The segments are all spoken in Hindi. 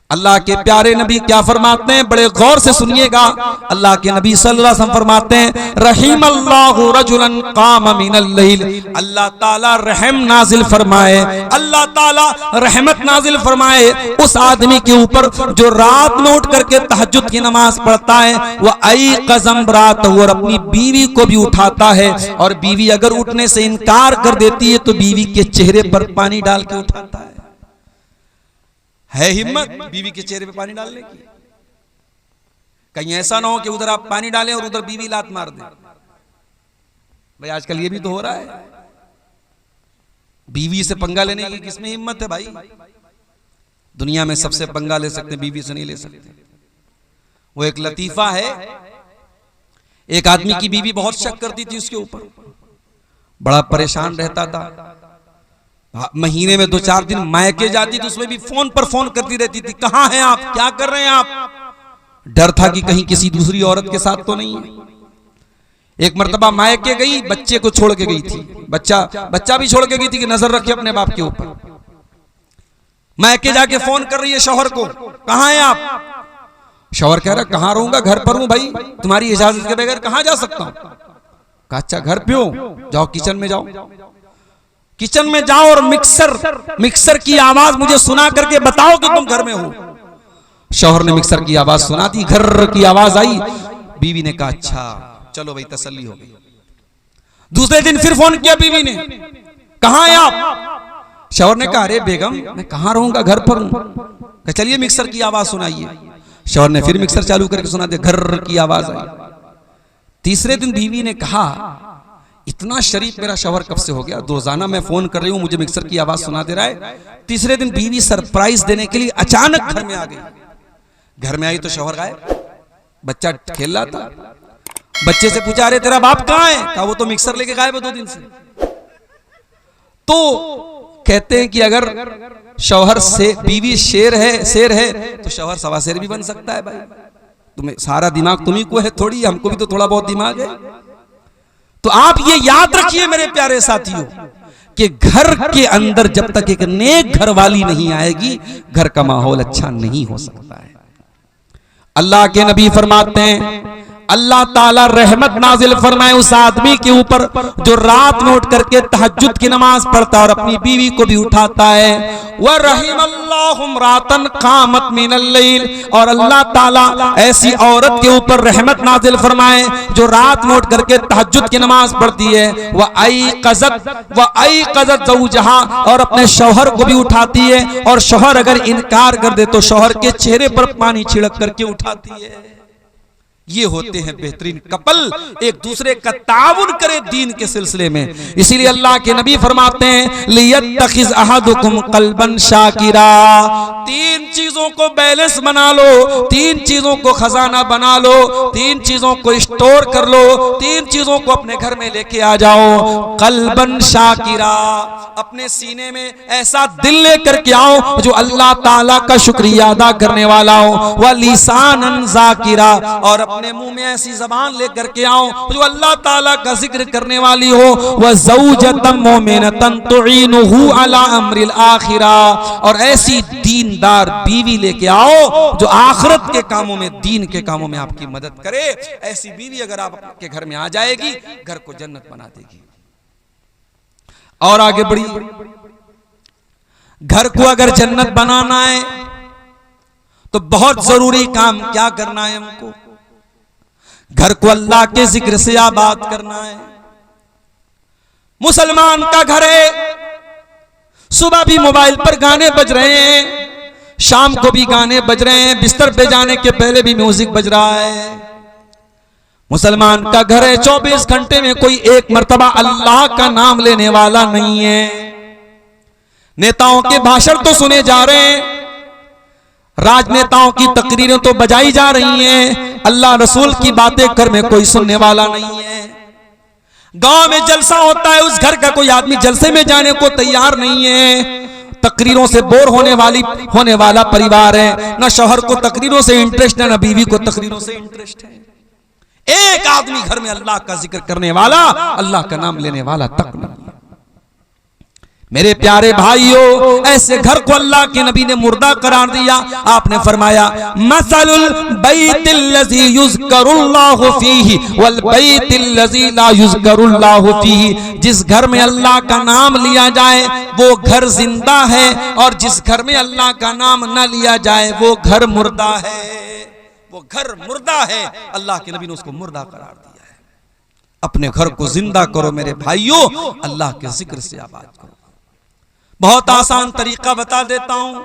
अल्लाह के प्यारे नबी क्या फरमाते हैं, बड़े गौर से सुनिएगा। अल्लाह के नबी सल्लल्लाहु अलैहि वसल्लम फरमाते हैं, रहीमल्लाहु रजुलन काम मिनल लैल, अल्लाह ताला रहम नाजिल फरमाए, अल्लाह ताला रहमत नाजिल फरमाए उस आदमी के ऊपर जो रात में उठ करके तहज्जुद की नमाज पढ़ता है, वह आई कज़म रात, और अपनी बीवी को भी उठाता है, और बीवी अगर उठने से इनकार कर देती है तो बीवी के चेहरे पर पानी डाल के उठाता है हिम्मत बीवी के चेहरे पे पानी डालने की? कहीं ऐसा ना हो कि उधर आप पानी डालें और उधर बीवी लात मार दे। भाई आजकल ये भी तो हो रहा है, बीवी से पंगा लेने की किसमें हिम्मत है भाई? दुनिया में सबसे पंगा ले सकते, बीवी से नहीं ले सकते। वो एक लतीफा है, एक आदमी की बीवी बहुत शक करती थी उसके ऊपर, बड़ा परेशान रहता था, महीने में 2-4 दिन मायके जाती तो उसमें भी फोन पर फोन करती रहती थी, कहाँ हैं आप, क्या कर रहे हैं आप? डर था कि कहीं किसी दूसरी औरत के साथ तो नहीं है। एक मर्तबा मायके गई, बच्चे को छोड़ के गई थी, बच्चा भी छोड़ के गई थी कि नजर रखे अपने बाप के ऊपर। मायके जाके फोन कर रही है शौहर को, कहाँ हैं आप? शौहर कह रहा कहाँ रहूंगा, घर पर हूं भाई, तुम्हारी इजाजत के बगैर कहाँ जा सकता हूं? कहा अच्छा घर पे हो, जाओ किचन में जाओ, किचन में जाओ और मिक्सर की आवाज मुझे सुना करके बताओ कि तुम घर में हो। शौहर ने मिक्सर की आवाज सुना दी, घर की आवाज आई, बीवी ने कहा अच्छा चलो भाई तसल्ली हो गई। दूसरे दिन फिर फोन किया बीवी ने, कहाँ हैं आप? शौहर ने कहा अरे बेगम मैं कहाँ रहूंगा, घर पर हूं। चलिए मिक्सर की आवाज सुनाइए। शौहर ने फिर मिक्सर चालू करके सुना दिया, घर की आवाज आई। तीसरे दिन बीवी ने कहा इतना शरीफ मेरा शौहर कब से हो गया, रोजाना मैं फोन कर रही हूं मुझे मिक्सर की आवाज सुना दे रहा है। तीसरे दिन बीवी सरप्राइज देने के लिए अचानक घर में आ गई। घर में आई तो शौहर गायब, बच्चा खेल रहा था। बच्चे से पूछा अरे तेरा बाप कहाँ है? कहा वो तो मिक्सर लेके गायब है 2 दिन से। तो कहते हैं कि अगर शौहर से बीवी शेर है तो शौहर सवा शेर भी बन सकता है भाई। तुम्हें सारा दिमाग तुम्ही को है थोड़ी, हमको भी तो थोड़ा बहुत दिमाग है। तो आप ये याद रखिए मेरे प्यारे साथियों कि घर के अंदर जब तक एक नेक घर वाली नहीं आएगी, घर का माहौल अच्छा नहीं हो सकता है। अल्लाह के नबी फरमाते हैं अल्लाह ताला रहमत नाजिल फरमाए उस आदमी के ऊपर जो रात में उठ करके तहज्जुद की नमाज पढ़ता है और अपनी बीवी को भी उठाता है। वह रहीमल्लाहु इम्रातन कामत मिनल लैल, और अल्लाह ताला ऐसी औरत के ऊपर रहमत नाजिल फरमाए जो रात में उठ करके तहज्जुद की नमाज पढ़ती है। वह आई क़ज़त ज़ौजहा, और अपने शौहर को भी उठाती है, और शौहर अगर इनकार कर दे तो शौहर के चेहरे पर पानी छिड़क करके उठाती है। ये होते हैं बेहतरीन कपल, एक दूसरे का ताउन करे दीन के सिलसिले में। इसीलिए अल्लाह के नबी फरमाते हैं लियत्तखिज़ अहदुकुम क़ल्बन शाकिरा, 3 चीजों को बैलेंस बना लो, 3 चीजों को खजाना बना लो, 3 चीजों को स्टोर कर लो, 3 चीजों को अपने घर में लेके आ जाओ। क़ल्बन शाकिरा, अपने सीने में ऐसा दिल लेकर के आओ जो अल्लाह ताला का शुक्रिया अदा करने वाला हो। व लिसानन ज़ाकिरा, और अपने मुंह में ऐसी जबान लेकर के आओ जो अल्लाह ताला का जिक्र करने वाली हो। व ज़ौजतन मुमिनतन तुईनुहु अला अम्रिल आखिरा, और ऐसी दीनदार बीवी लेके आओ जो आखिरत के कामों में, दीन के कामों में आपकी मदद करे। ऐसी बीवी अगर आपके घर में आ जाएगी, घर को जन्नत बना देगी। और आगे बढ़ी, घर को अगर जन्नत बनाना है तो बहुत जरूरी काम क्या करना है हमको? घर को अल्लाह के जिक्र से आबाद करना है। मुसलमान का घर है, सुबह भी मोबाइल पर गाने बज रहे हैं, शाम को भी गाने बज रहे हैं, बिस्तर पे जाने के पहले भी म्यूजिक बज रहा है। मुसलमान का घर है, 24 घंटे में कोई एक मर्तबा अल्लाह का नाम लेने वाला नहीं है। नेताओं के भाषण तो सुने जा रहे हैं, राजनेताओं की तकरीरें तो बजाई जा रही हैं, अल्लाह रसूल की बातें घर में कोई सुनने वाला नहीं है। गांव में जलसा होता है, उस घर का कोई आदमी जलसे में जाने को तैयार नहीं है। तकरीरों से बोर होने वाला परिवार है, ना शौहर को तकरीरों से इंटरेस्ट है, ना बीवी को तकरीरों से इंटरेस्ट है। एक आदमी घर में अल्लाह का जिक्र करने वाला, अल्लाह का नाम लेने वाला तक नहीं। मेरे प्यारे भाइयों, ऐसे घर को अल्लाह के नबी ने मुर्दा करार दिया। आपने फरमाया मसलुल बैतिल्लज़ी युज़करुल्लाहु फीही वल बैतिल्लज़ी ला युज़करुल्लाहु फीही। जिस घर में अल्लाह का नाम लिया जाए वो घर जिंदा है, और जिस घर में अल्लाह का नाम न लिया जाए वो घर मुर्दा है। वो घर मुर्दा है, अल्लाह के नबी ने उसको मुर्दा करार दिया है। अपने घर को जिंदा करो मेरे भाइयों, अल्लाह के जिक्र से आबाद करो। बहुत आसान तरीका बता देता हूं।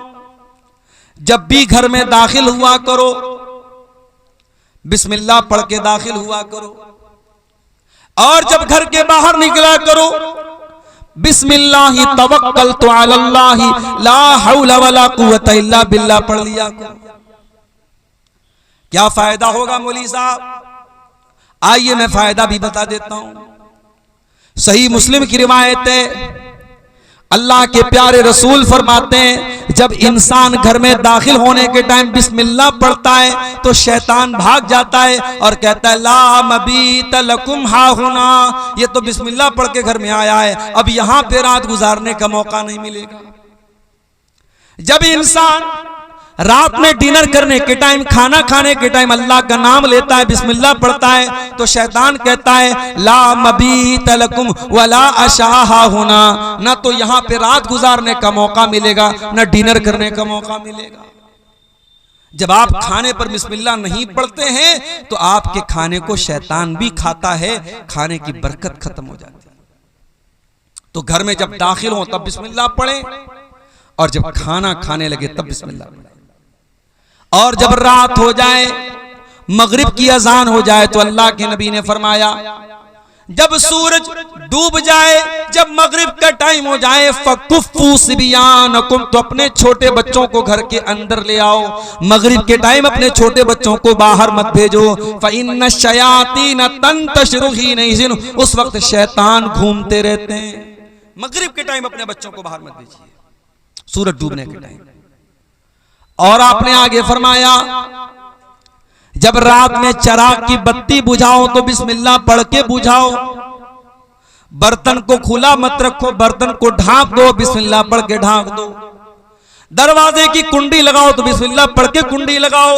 जब भी घर में दाखिल हुआ करो, बिस्मिल्लाह पढ़ के दाखिल हुआ करो, और जब घर के बाहर निकला करो, बिस्मिल्लाहि तवक्कलतु अलल्लाहि ला हौला वला कुव्वता इल्ला बिल्लाह पढ़ लिया करो। क्या फायदा होगा मौलवी साहब? आइए मैं फायदा भी बता देता हूं। सही मुस्लिम की रिवायत है, अल्लाह के प्यारे रसूल फरमाते हैं जब इंसान घर में दाखिल होने के टाइम बिस्मिल्लाह पढ़ता है तो शैतान भाग जाता है और कहता है ला मबीत लकुम हाहुना, ये तो बिस्मिल्लाह पढ़ के घर में आया है, अब यहां पे रात गुजारने का मौका नहीं मिलेगा। जब इंसान रात में डिनर करने के टाइम, खाना खाने के टाइम अल्लाह का नाम लेता है, बिस्मिल्लाह पढ़ता है, तो शैतान कहता है ला मबीत लकुम वला अशाहा होना, ना तो यहां पे रात गुजारने का मौका मिलेगा, ना डिनर करने का मौका मिलेगा। जब आप खाने पर बिस्मिल्लाह नहीं पढ़ते हैं तो आपके खाने को शैतान भी खाता है, खाने की बरकत खत्म हो जाती है। तो घर में जब दाखिल हो तब बिस्मिल्लाह पढ़ें, और जब खाना खाने लगे तब बिस्मिल्लाह पढ़ें। और जब रात हो जाए, मगरिब की अजान हो जाए, तो अल्लाह के नबी ने फरमाया जब सूरज डूब जाए, जब मगरिब का टाइम हो जाए, फकुफ्फू सिबियानकुम, तो अपने छोटे बच्चों को घर के अंदर ले आओ। मगरिब के टाइम अपने छोटे बच्चों को बाहर मत भेजो। फइन्न शयातीन तंतशिरु हीन इज़िन, उस वक्त शैतान घूमते रहते हैं। मगरिब के टाइम अपने बच्चों को बाहर मत भेजिए, सूरज डूबने के टाइम। और आपने आगे फरमाया जब रात में चराग की बत्ती बुझाओ तो बिस्मिल्लाह पढ़ के बुझाओ। बर्तन को खुला मत रखो, बर्तन को ढांक दो, बिस्मिल्लाह पढ़ के ढांक दो। दरवाजे की कुंडी लगाओ तो बिस्मिल्लाह पढ़ के कुंडी लगाओ।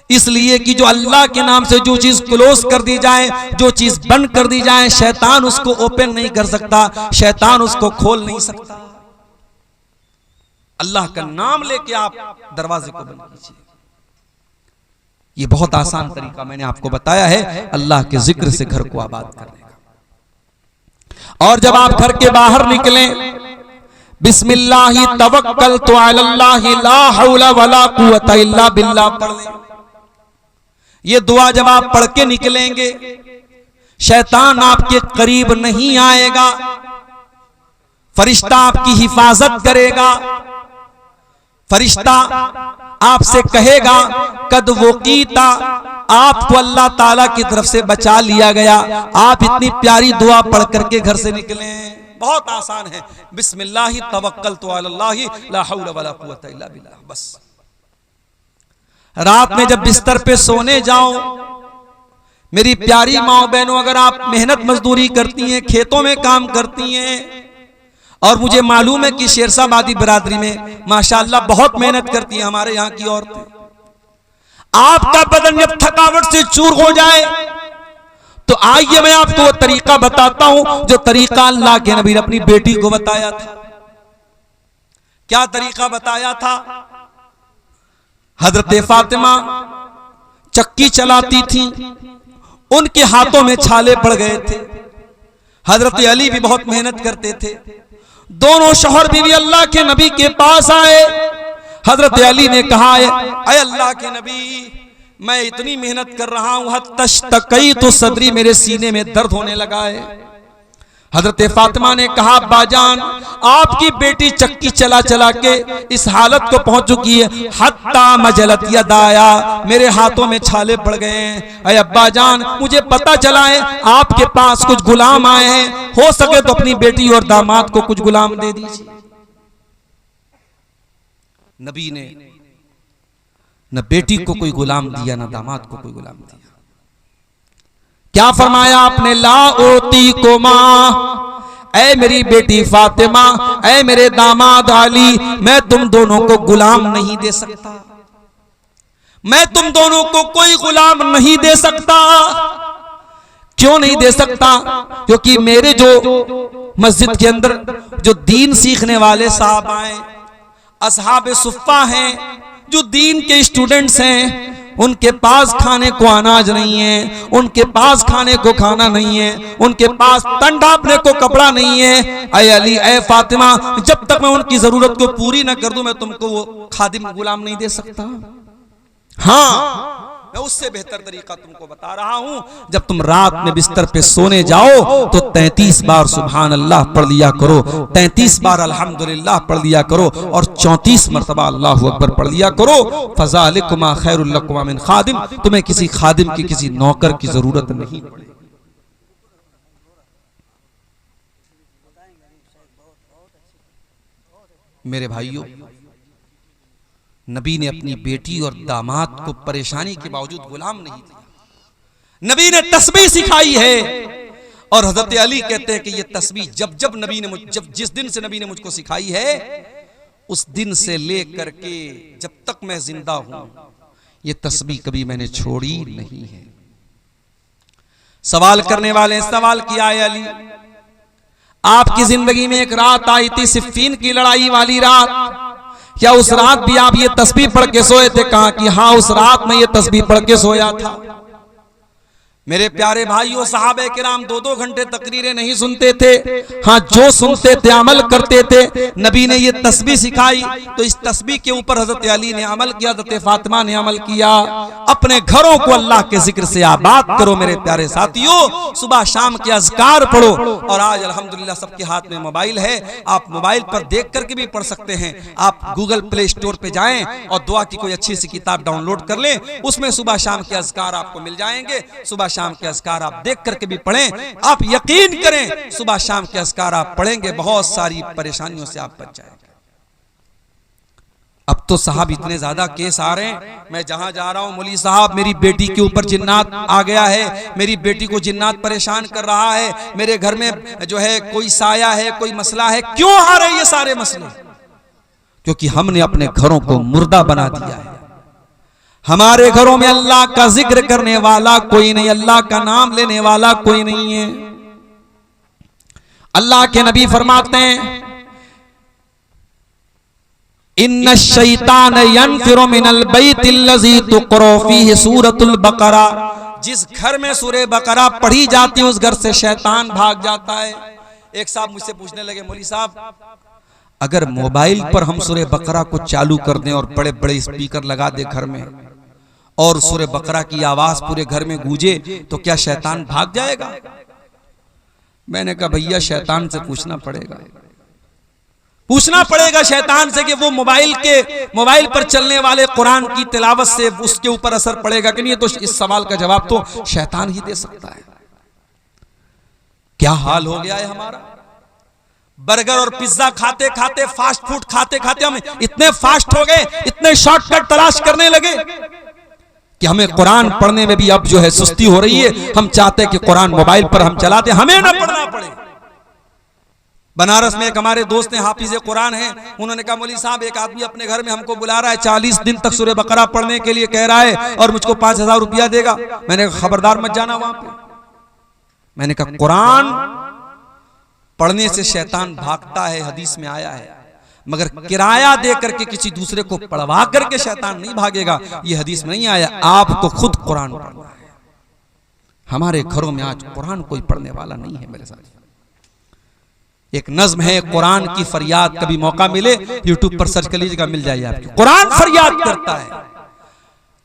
इसलिए कि जो अल्लाह के नाम से जो चीज क्लोज कर दी जाए, जो चीज बंद कर दी जाए, शैतान उसको ओपन नहीं कर सकता, शैतान उसको खोल नहीं सकता। अल्लाह का नाम लेके आप दरवाजे को बंद कीजिए। ये बहुत आसान तरीका मैंने आपको बताया है अल्लाह के जिक्र से घर को आबाद करने का। और जब आप घर के बाहर निकलें, बिस्मिल्लाहि तवक्कलतु अलल्लाहि ला हौला वला कुव्वता इल्ला बिल्लाह पढ़ लें। ये दुआ जब आप पढ़ के निकलेंगे, शैतान आपके करीब नहीं आएगा, फरिश्ता आपकी हिफाजत करेगा। फरिश्ता आपसे कहेगा कद वोकीता, आपको अल्लाह ताला की तरफ से बचा लिया गया। आप इतनी प्यारी दुआ पढ़ करके घर से निकले। बहुत आसान है, बिस्मिल्लाहि तवक्कलतु अलल्लाहि ला हौला वला कुव्वता इल्ला बिल्लाह। बस रात में जब बिस्तर पे सोने जाओ, मेरी प्यारी माओ बहनों, अगर आप मेहनत मजदूरी करती हैं, खेतों में काम करती हैं, और मुझे मालूम है कि शेरशाबादी बिरादरी में माशाअल्लाह बहुत मेहनत करती है हमारे यहाँ की औरतें, आपका बदन जब थकावट से चूर हो जाए तो आइए मैं आपको वो तरीका बताता हूं जो तरीका अल्लाह के नबी ने अपनी बेटी को बताया था। क्या तरीका बताया था? हजरत फातिमा चक्की चलाती थी, उनके हाथों में छाले पड़ गए थे। हजरत अली भी बहुत मेहनत करते थे। दोनों शौहर बीवी अल्लाह के नबी के पास आए। हजरत अली ने कहा ऐ अल्लाह के नबी, मैं इतनी मेहनत कर रहा हूं, हत्तशतकई तो सदरी, मेरे सीने में दर्द होने लगा है। हजरत फातिमा ने कहा बाजान, आपकी बेटी चक्की चला चला के इस हालत को पहुंच चुकी है, हत्ता मजलत यदाया, मेरे हाथों में छाले पड़ गए हैं। अरे अब्बा जान, मुझे पता चला है आपके पास कुछ गुलाम आए हैं, हो सके तो अपनी बेटी और दामाद को कुछ गुलाम दे दीजिए। नबी ने न बेटी को कोई गुलाम दिया, न दामाद को कोई गुलाम दिया। क्या फरमाया आपने? ला ओती को माँ, ऐ मेरी बेटी फातिमा, ऐ मेरे दामाद अली, मैं तुम दोनों को गुलाम नहीं दे सकता, मैं तुम दोनों को कोई गुलाम नहीं दे सकता। क्यों नहीं दे सकता? क्योंकि मेरे जो मस्जिद के अंदर जो दीन सीखने वाले साहब आए, असहाबे सुफ़्फ़ा हैं, जो दीन के स्टूडेंट्स हैं, उनके पास खाने को अनाज नहीं है, उनके पास खाने को खाना नहीं है, उनके पास तन ढांपने को कपड़ा नहीं है। ऐ अली, ऐ फातिमा, जब तक मैं उनकी जरूरत को पूरी न कर दूं, मैं तुमको वो खादिम गुलाम नहीं दे सकता। हाँ, मैं उससे बेहतर तरीका तुमको बता रहा हूं। जब तुम रात में बिस्तर पे सोने जाओ तो 33 बार सुभान अल्लाह पढ़ लिया करो, 33 बार अल्हम्दुलिल्लाह पढ़ लिया करो और 34 मरतबा अल्लाहु अकबर पढ़ लिया करो। फज़ालिकुमा खैरुल लकुमा मिन खादिम, तुम्हें किसी खादिम की, किसी नौकर की जरूरत नहीं पड़ेगी। मेरे भाइयों, नबी ने अपनी बेटी और दामाद को परेशानी के बावजूद गुलाम नहीं दिया। नबी ने तस्बीह सिखाई है और हजरत अली कहते हैं कि ये तस्बीह जब नबी ने जिस दिन से नबी ने मुझको सिखाई है, उस दिन से लेकर के जब तक मैं जिंदा हूं, ये तस्बीह कभी मैंने छोड़ी नहीं है। सवाल करने वाले सवाल किया है, अली आपकी जिंदगी में एक रात आई थी, सिफ़ीन की लड़ाई वाली रात, क्या उस रात भी आप ये तस्बीह पढ़ के सोए थे? कहा कि हाँ, उस रात में ये तस्बीह पढ़ के सोया था। मेरे प्यारे भाइयों, सहाबे किराम 2-2 घंटे तकरीरें नहीं सुनते थे, हाँ जो सुनते थे अमल करते थे। नबी ने ये तस्बीह सिखाई तो इस तस्बीह के ऊपर हजरत अली ने अमल किया, हजरत फातिमा ने अमल किया। अपने घरों को अल्लाह के जिक्र से आबाद करो मेरे प्यारे साथियों, सुबह शाम के अज़कार पढ़ो। और आज अल्हम्दुलिल्लाह सबके हाथ में मोबाइल है, आप मोबाइल पर देख करके भी पढ़ सकते हैं। आप गूगल प्ले स्टोर पे जाएं और दुआ की कोई अच्छी सी किताब डाउनलोड कर लें, उसमें सुबह शाम के अज़कार आपको मिल जाएंगे। सुबह शाम के अज़कार आप देख करके भी पढ़ें, आप यकीन करें सुबह शाम के अज़कार आप पढ़ेंगे, बहुत सारी परेशानियों से आप बच जाएंगे। अब तो साहब इतने ज्यादा केस आ रहे हैं, मैं जहां जा रहा हूं, मौली साहब मेरी बेटी के ऊपर जिन्नात आ गया है, मेरी बेटी को जिन्नात परेशान कर रहा है, मेरे घर में जो है कोई साया है, कोई मसला है। क्यों आ रहे ये सारे मसले? क्योंकि हमने अपने घरों को मुर्दा बना दिया है। हमारे घरों में अल्लाह का जिक्र करने वाला कोई नहीं, अल्लाह का नाम लेने वाला कोई नहीं है। अल्लाह के नबी फरमाते हैं, इन्ना शैतान यनफिरु मिनल बैतिल्लज़ी तुक़रा फ़ीहि सूरतुल बक़रा, जिस घर में सूरह बकरा पढ़ी जाती है उस घर से शैतान भाग जाता है। एक साहब मुझसे पूछने लगे, मौली साहब अगर मोबाइल पर हम सूरह बकरा को चालू कर दें और बड़े बड़े स्पीकर लगा दे घर में और सूरह बकरा की आवाज पूरे घर में गूंजे तो क्या शैतान भाग जाएगा? मैंने कहा भैया शैतान से पूछना पड़ेगा शैतान से कि वो मोबाइल पर चलने वाले कुरान की तिलावत से उसके ऊपर असर पड़ेगा कि नहीं। तो इस सवाल का जवाब तो शैतान ही दे सकता है। क्या हाल हो गया है हमारा, बर्गर और पिज्जा खाते खाते, फास्ट फूड खाते खाते हम इतने फास्ट हो गए, इतने शॉर्टकट तलाश करने लगे कि हमें कुरान पढ़ने में भी अब जो है सुस्ती हो रही है। हम चाहते हैं कि कुरान मोबाइल पर हम चलाते, हमें ना पढ़ना पड़े। बनारस में एक हमारे दोस्त हैं, हाफिज कुरान हैं, उन्होंने कहा मौली साहब एक आदमी अपने घर में हमको बुला रहा है, 40 दिन तक सूरह बकरा पढ़ने के लिए कह रहा है और मुझको 5000 रुपया देगा। मैंने कहा खबरदार मत जाना वहां पे। मैंने कहा कुरान पढ़ने से शैतान भागता है, हदीस में आया है, मगर किराया दे करके किसी दूसरे को पढ़वा करके शैतान नहीं भागेगा, ये हदीस में नहीं आया। आपको खुद कुरान पढ़ना है। हमारे घरों में आज कुरान कोई पढ़ने वाला नहीं है मेरे साथ। एक नज्म है कुरान की फरियाद, कभी मौका मिले यूट्यूब पर सर्च कर लीजिएगा, मिल जाएगी आपको। कुरान फरियाद करता है,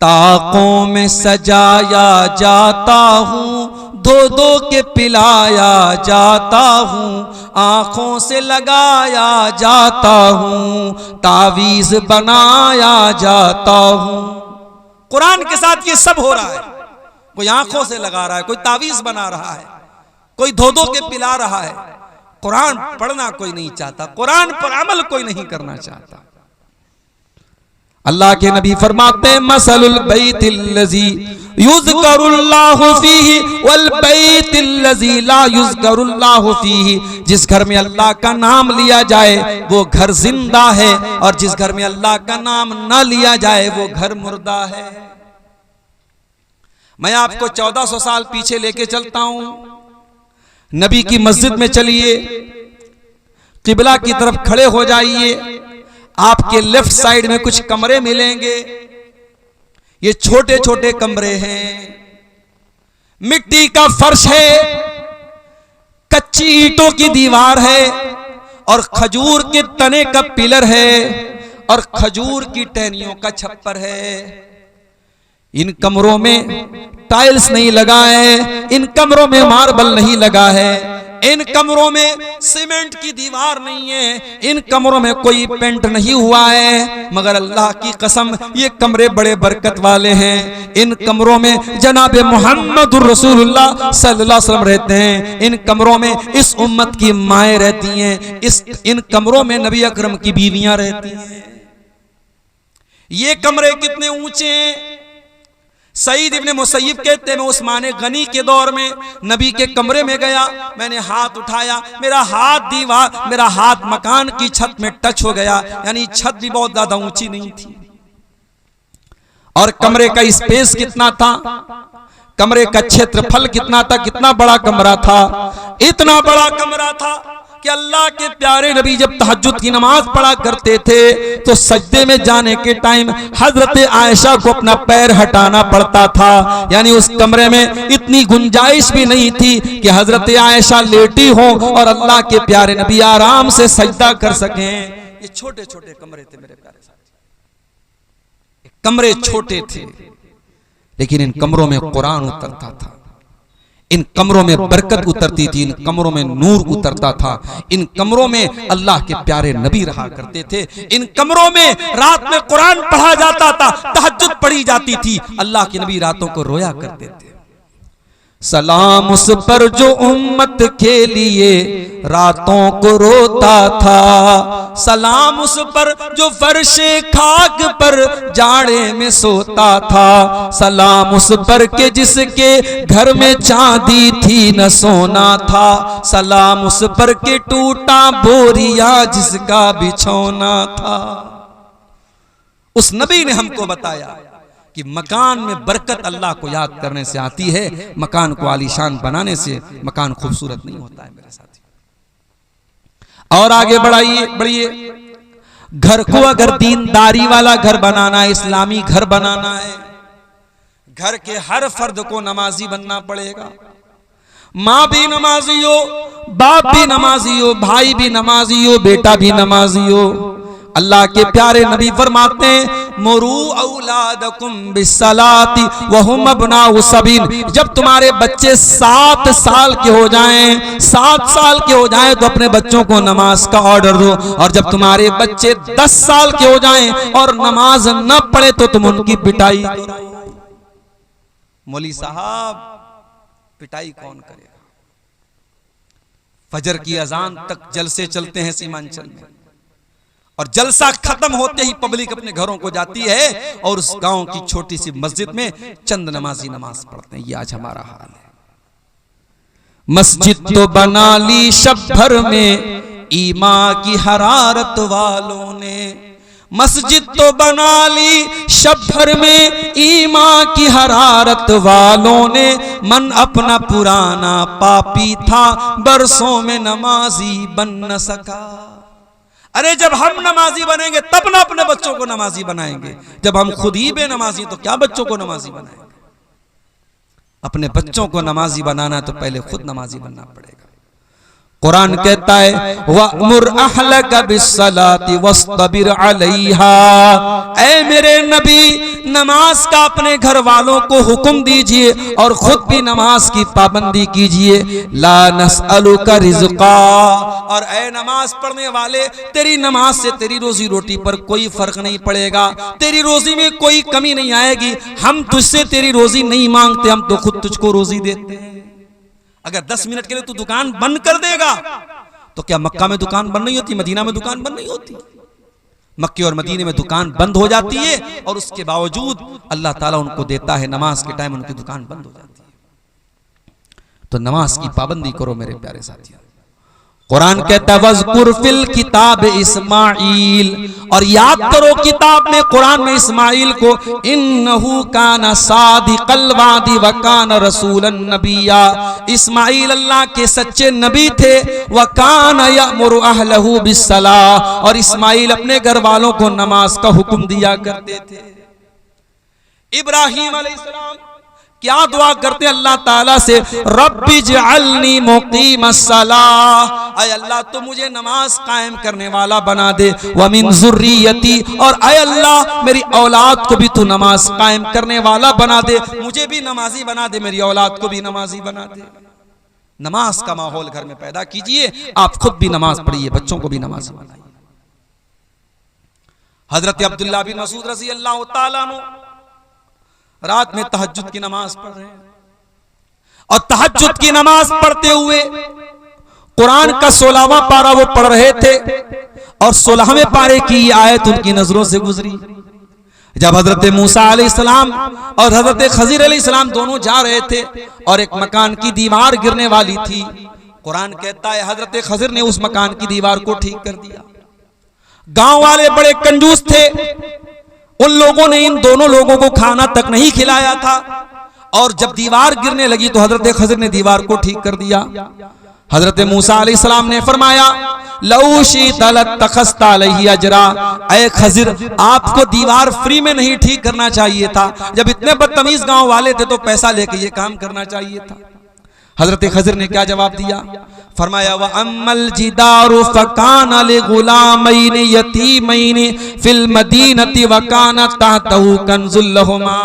ताकों में सजाया जाता हूँ, दो दो के पिलाया जाता हूँ, आंखों से लगाया जाता हूँ, तावीज बनाया जाता हूँ। कुरान के साथ ये सब हो रहा है। कोई आंखों से लगा रहा है, कोई तावीज बना रहा है, कोई दो दो के पिला रहा है। कुरान पढ़ना कोई नहीं चाहता, कुरान पर अमल कोई नहीं करना चाहता। अल्लाह के नबी फरमाते हैं मसलुल बैतिल्लज़ी युज़करुल्लाहु फीही वल बैतिल्लज़ी ला युज़करुल्लाहु फीही, जिस घर में अल्लाह का नाम लिया जाए वो घर जिंदा है, और जिस घर में अल्लाह का नाम ना लिया जाए वो घर मुर्दा है। मैं आपको 1400 साल पीछे लेके चलता हूं। नबी की मस्जिद में चलिए, किबला की तरफ खड़े हो जाइए, आपके लेफ्ट साइड में कुछ कमरे मिलेंगे। ये छोटे छोटे कमरे हैं, मिट्टी का फर्श है, कच्ची ईंटों की दीवार है, और खजूर के तने का पिलर है, और खजूर की टहनियों का छप्पर है। इन कमरों में टाइल्स नहीं लगा है, इन कमरों में मार्बल नहीं लगा है, इन कमरों में सीमेंट की दीवार नहीं है, इन कमरों में कोई पेंट नहीं हुआ है। मगर अल्लाह की कसम ये कमरे बड़े बरकत वाले हैं। इन कमरों में जनाब मुहम्मदुर रसूलुल्लाह सल्लल्लाहु अलैहि वसल्लम रहते हैं। इन कमरों में इस उम्मत की माएँ रहती हैं। इन कमरों में नबी अकरम की बीवियां रहती हैं। ये कमरे कितने ऊंचे हैं। सईद इब्ने मुसय्यब कहते हैं, मैं उस्माने गनी के दौर में नबी के कमरे में गया, मैंने हाथ उठाया, मेरा हाथ मकान की छत में टच हो गया, यानी छत भी बहुत ज्यादा ऊंची नहीं थी। और कमरे का स्पेस कितना था, कमरे का क्षेत्रफल कितना था, कितना बड़ा कमरा था। इतना बड़ा कमरा था कि अल्लाह के प्यारे नबी जब तहज्जुद की नमाज पढ़ा करते थे तो सजदे में जाने के टाइम हजरत आयशा को अपना पैर हटाना पड़ता था। यानी उस कमरे में इतनी गुंजाइश भी नहीं थी कि हजरत आयशा लेटी हो और अल्लाह के प्यारे नबी आराम से सजदा कर सकें। ये छोटे छोटे कमरे थे मेरे प्यारे साथी, कमरे छोटे थे, लेकिन इन कमरों में कुरान उतरता था, इन कमरों में बरकत उतरती थी, इन कमरों में नूर उतरता था, इन कमरों में अल्लाह के प्यारे नबी रहा करते थे। इन कमरों में रात में कुरान पढ़ा जाता था, तहज्जुद पढ़ी जाती थी, अल्लाह के नबी रातों को रोया करते थे। सलाम उस पर जो उम्मत के लिए रातों को रोता था, सलाम उस पर जो फर्शे खाक पर जाड़े में सोता था, सलाम उस पर के जिसके घर में चांदी थी न सोना था, सलाम उस पर के टूटा बोरिया जिसका बिछौना था। उस नबी ने हमको बताया कि मकान में बरकत अल्लाह को याद करने से आती है, मकान को आलीशान बनाने से मकान खूबसूरत नहीं होता है मेरे साथी। और आगे बढ़िए, घर को अगर दीनदारी वाला घर बनाना है, इस्लामी घर बनाना है, घर के हर फर्द को नमाजी बनना पड़ेगा। माँ भी नमाजी हो, बाप भी नमाजी हो, भाई भी नमाजी हो, बेटा भी नमाजी हो। अल्लाह के प्यारे नबी फरमाते हैं, मुरू औलादकुम बिस्सलाती वहुम अबनाउ सबीन। जब तुम्हारे बच्चे 7 साल के हो जाएं, 7 साल के हो जाएं तो अपने बच्चों को नमाज का ऑर्डर दो, और जब तुम्हारे बच्चे 10 साल के हो जाएं और नमाज न पढ़े तो तुम उनकी पिटाई करो। मौली साहब, पिटाई कौन करेगा? फजर की अजान तक जलसे चलते हैं सीमांचल में, और जलसा खत्म होते ही पब्लिक अपने घरों को जाती है और उस गांव की छोटी सी मस्जिद में चंद नमाजी नमाज पढ़ते हैं। ये आज हमारा हाल है। मस्जिद तो बना ली शब भर में ईमान की हरारत वालों ने, मस्जिद तो बना ली शब भर में ईमान की हरारत वालों ने, मन अपना पुराना पापी था बरसों में नमाजी बन न सका। अरे जब हम नमाजी बनेंगे तब ना अपने बच्चों को नमाजी बनाएंगे, जब हम खुद ही बेनमाजी तो क्या बच्चों को नमाजी बनाएंगे? अपने बच्चों को नमाजी बनाना तो पहले खुद नमाजी बनना पड़ेगा। कुरान कहता है, वअमुर अहलका बिस्सलाति वस्तबिर अलैहा। ऐ मेरे नबी, नमाज का अपने घर वालों को हुक्म दीजिए और खुद भी नमाज की पाबंदी कीजिए। ला नसअलुका रिज़्क़ा, और ऐ नमाज पढ़ने वाले, तेरी नमाज से तेरी रोजी रोटी पर कोई फर्क नहीं पड़ेगा, तेरी रोजी में कोई कमी नहीं आएगी। हम तुझसे तेरी रोजी नहीं मांगते, हम तो खुद तुझको रोजी देते हैं। अगर 10 मिनट के लिए तू दुकान बंद कर देगा तो क्या मक्का में दुकान बंद नहीं होती, मदीना में दुकान बंद नहीं होती? मक्के और मदीने में दुकान बंद हो जाती है और उसके बावजूद अल्लाह ताला उनको देता है, नमाज के टाइम उनकी दुकान बंद हो जाती है। तो नमाज की पाबंदी करो मेरे प्यारे साथियों। कुरान कहता है वज़कुर फिल किताब इस्माइल, और याद करो किताब में, कुरान में इस्माइल को, इन्नहु काना सादिक़ल वादी व काना रसूलन नबिया। इस्माइल अल्लाह के सच्चे नबी थे। व काना यअमुरु अहलहु बिस्सलाह, और इस्माइल अपने घर वालों को नमाज का हुक्म दिया करते थे। इब्राहीम अलैहिस्सलाम क्या दुआ करते हैं अल्लाह ताला से, रब्बी जअलनी मुक़ीमस्सलाह, ऐ अल्लाह तो मुझे नमाज कायम करने वाला बना दे, व मिन ज़ुर्रियती, और ऐ अल्लाह मेरी औलाद को भी तू नमाज कायम करने वाला बना दे, मुझे भी नमाजी बना दे, मेरी औलाद को भी नमाजी बना दे। नमाज का माहौल घर में पैदा कीजिए, आप खुद भी नमाज पढ़िए, बच्चों को भी नमाज बनाइए। हजरत अब्दुल्लाह बिन मसूद रज़ी अल्लाह तआला अन्हु रात में तहज्जुद की नमाज पढ़ रहे हैं, और तहज्जुद की नमाज पढ़ते हुए कुरान का 16वां पारा वो पढ़ रहे थे, और 16वें पारे की आयत उनकी नजरों से गुजरी। जब हजरत मूसा अलैहिस्सलाम और हजरत खजीर अलैहिस्सलाम दोनों जा रहे थे और एक मकान की दीवार गिरने वाली थी, कुरान कहता है हजरत खजीर ने उस मकान की दीवार को ठीक कर दिया। गांव वाले बड़े कंजूस थे, उन लोगों ने इन दोनों लोगों को खाना तक नहीं खिलाया था, और जब दीवार गिरने लगी तो हजरत खजीर ने दीवार को ठीक कर दिया। हजरत मूसा अलैहिस्सलाम ने फरमाया लौ शीता लत्तखज़ता अलैहि अजरा, ऐ खजीर आपको दीवार फ्री में नहीं ठीक करना चाहिए था, जब इतने बदतमीज गांव वाले थे तो पैसा लेके ये काम करना चाहिए था। हजरत खजीर ने क्या जवाब दिया, फरमाया व अम्मल जिदारु फकाना लिगुलामैनि यतीमैनि फिल मदीनति व काना तहतहु कंजुल लहुमा।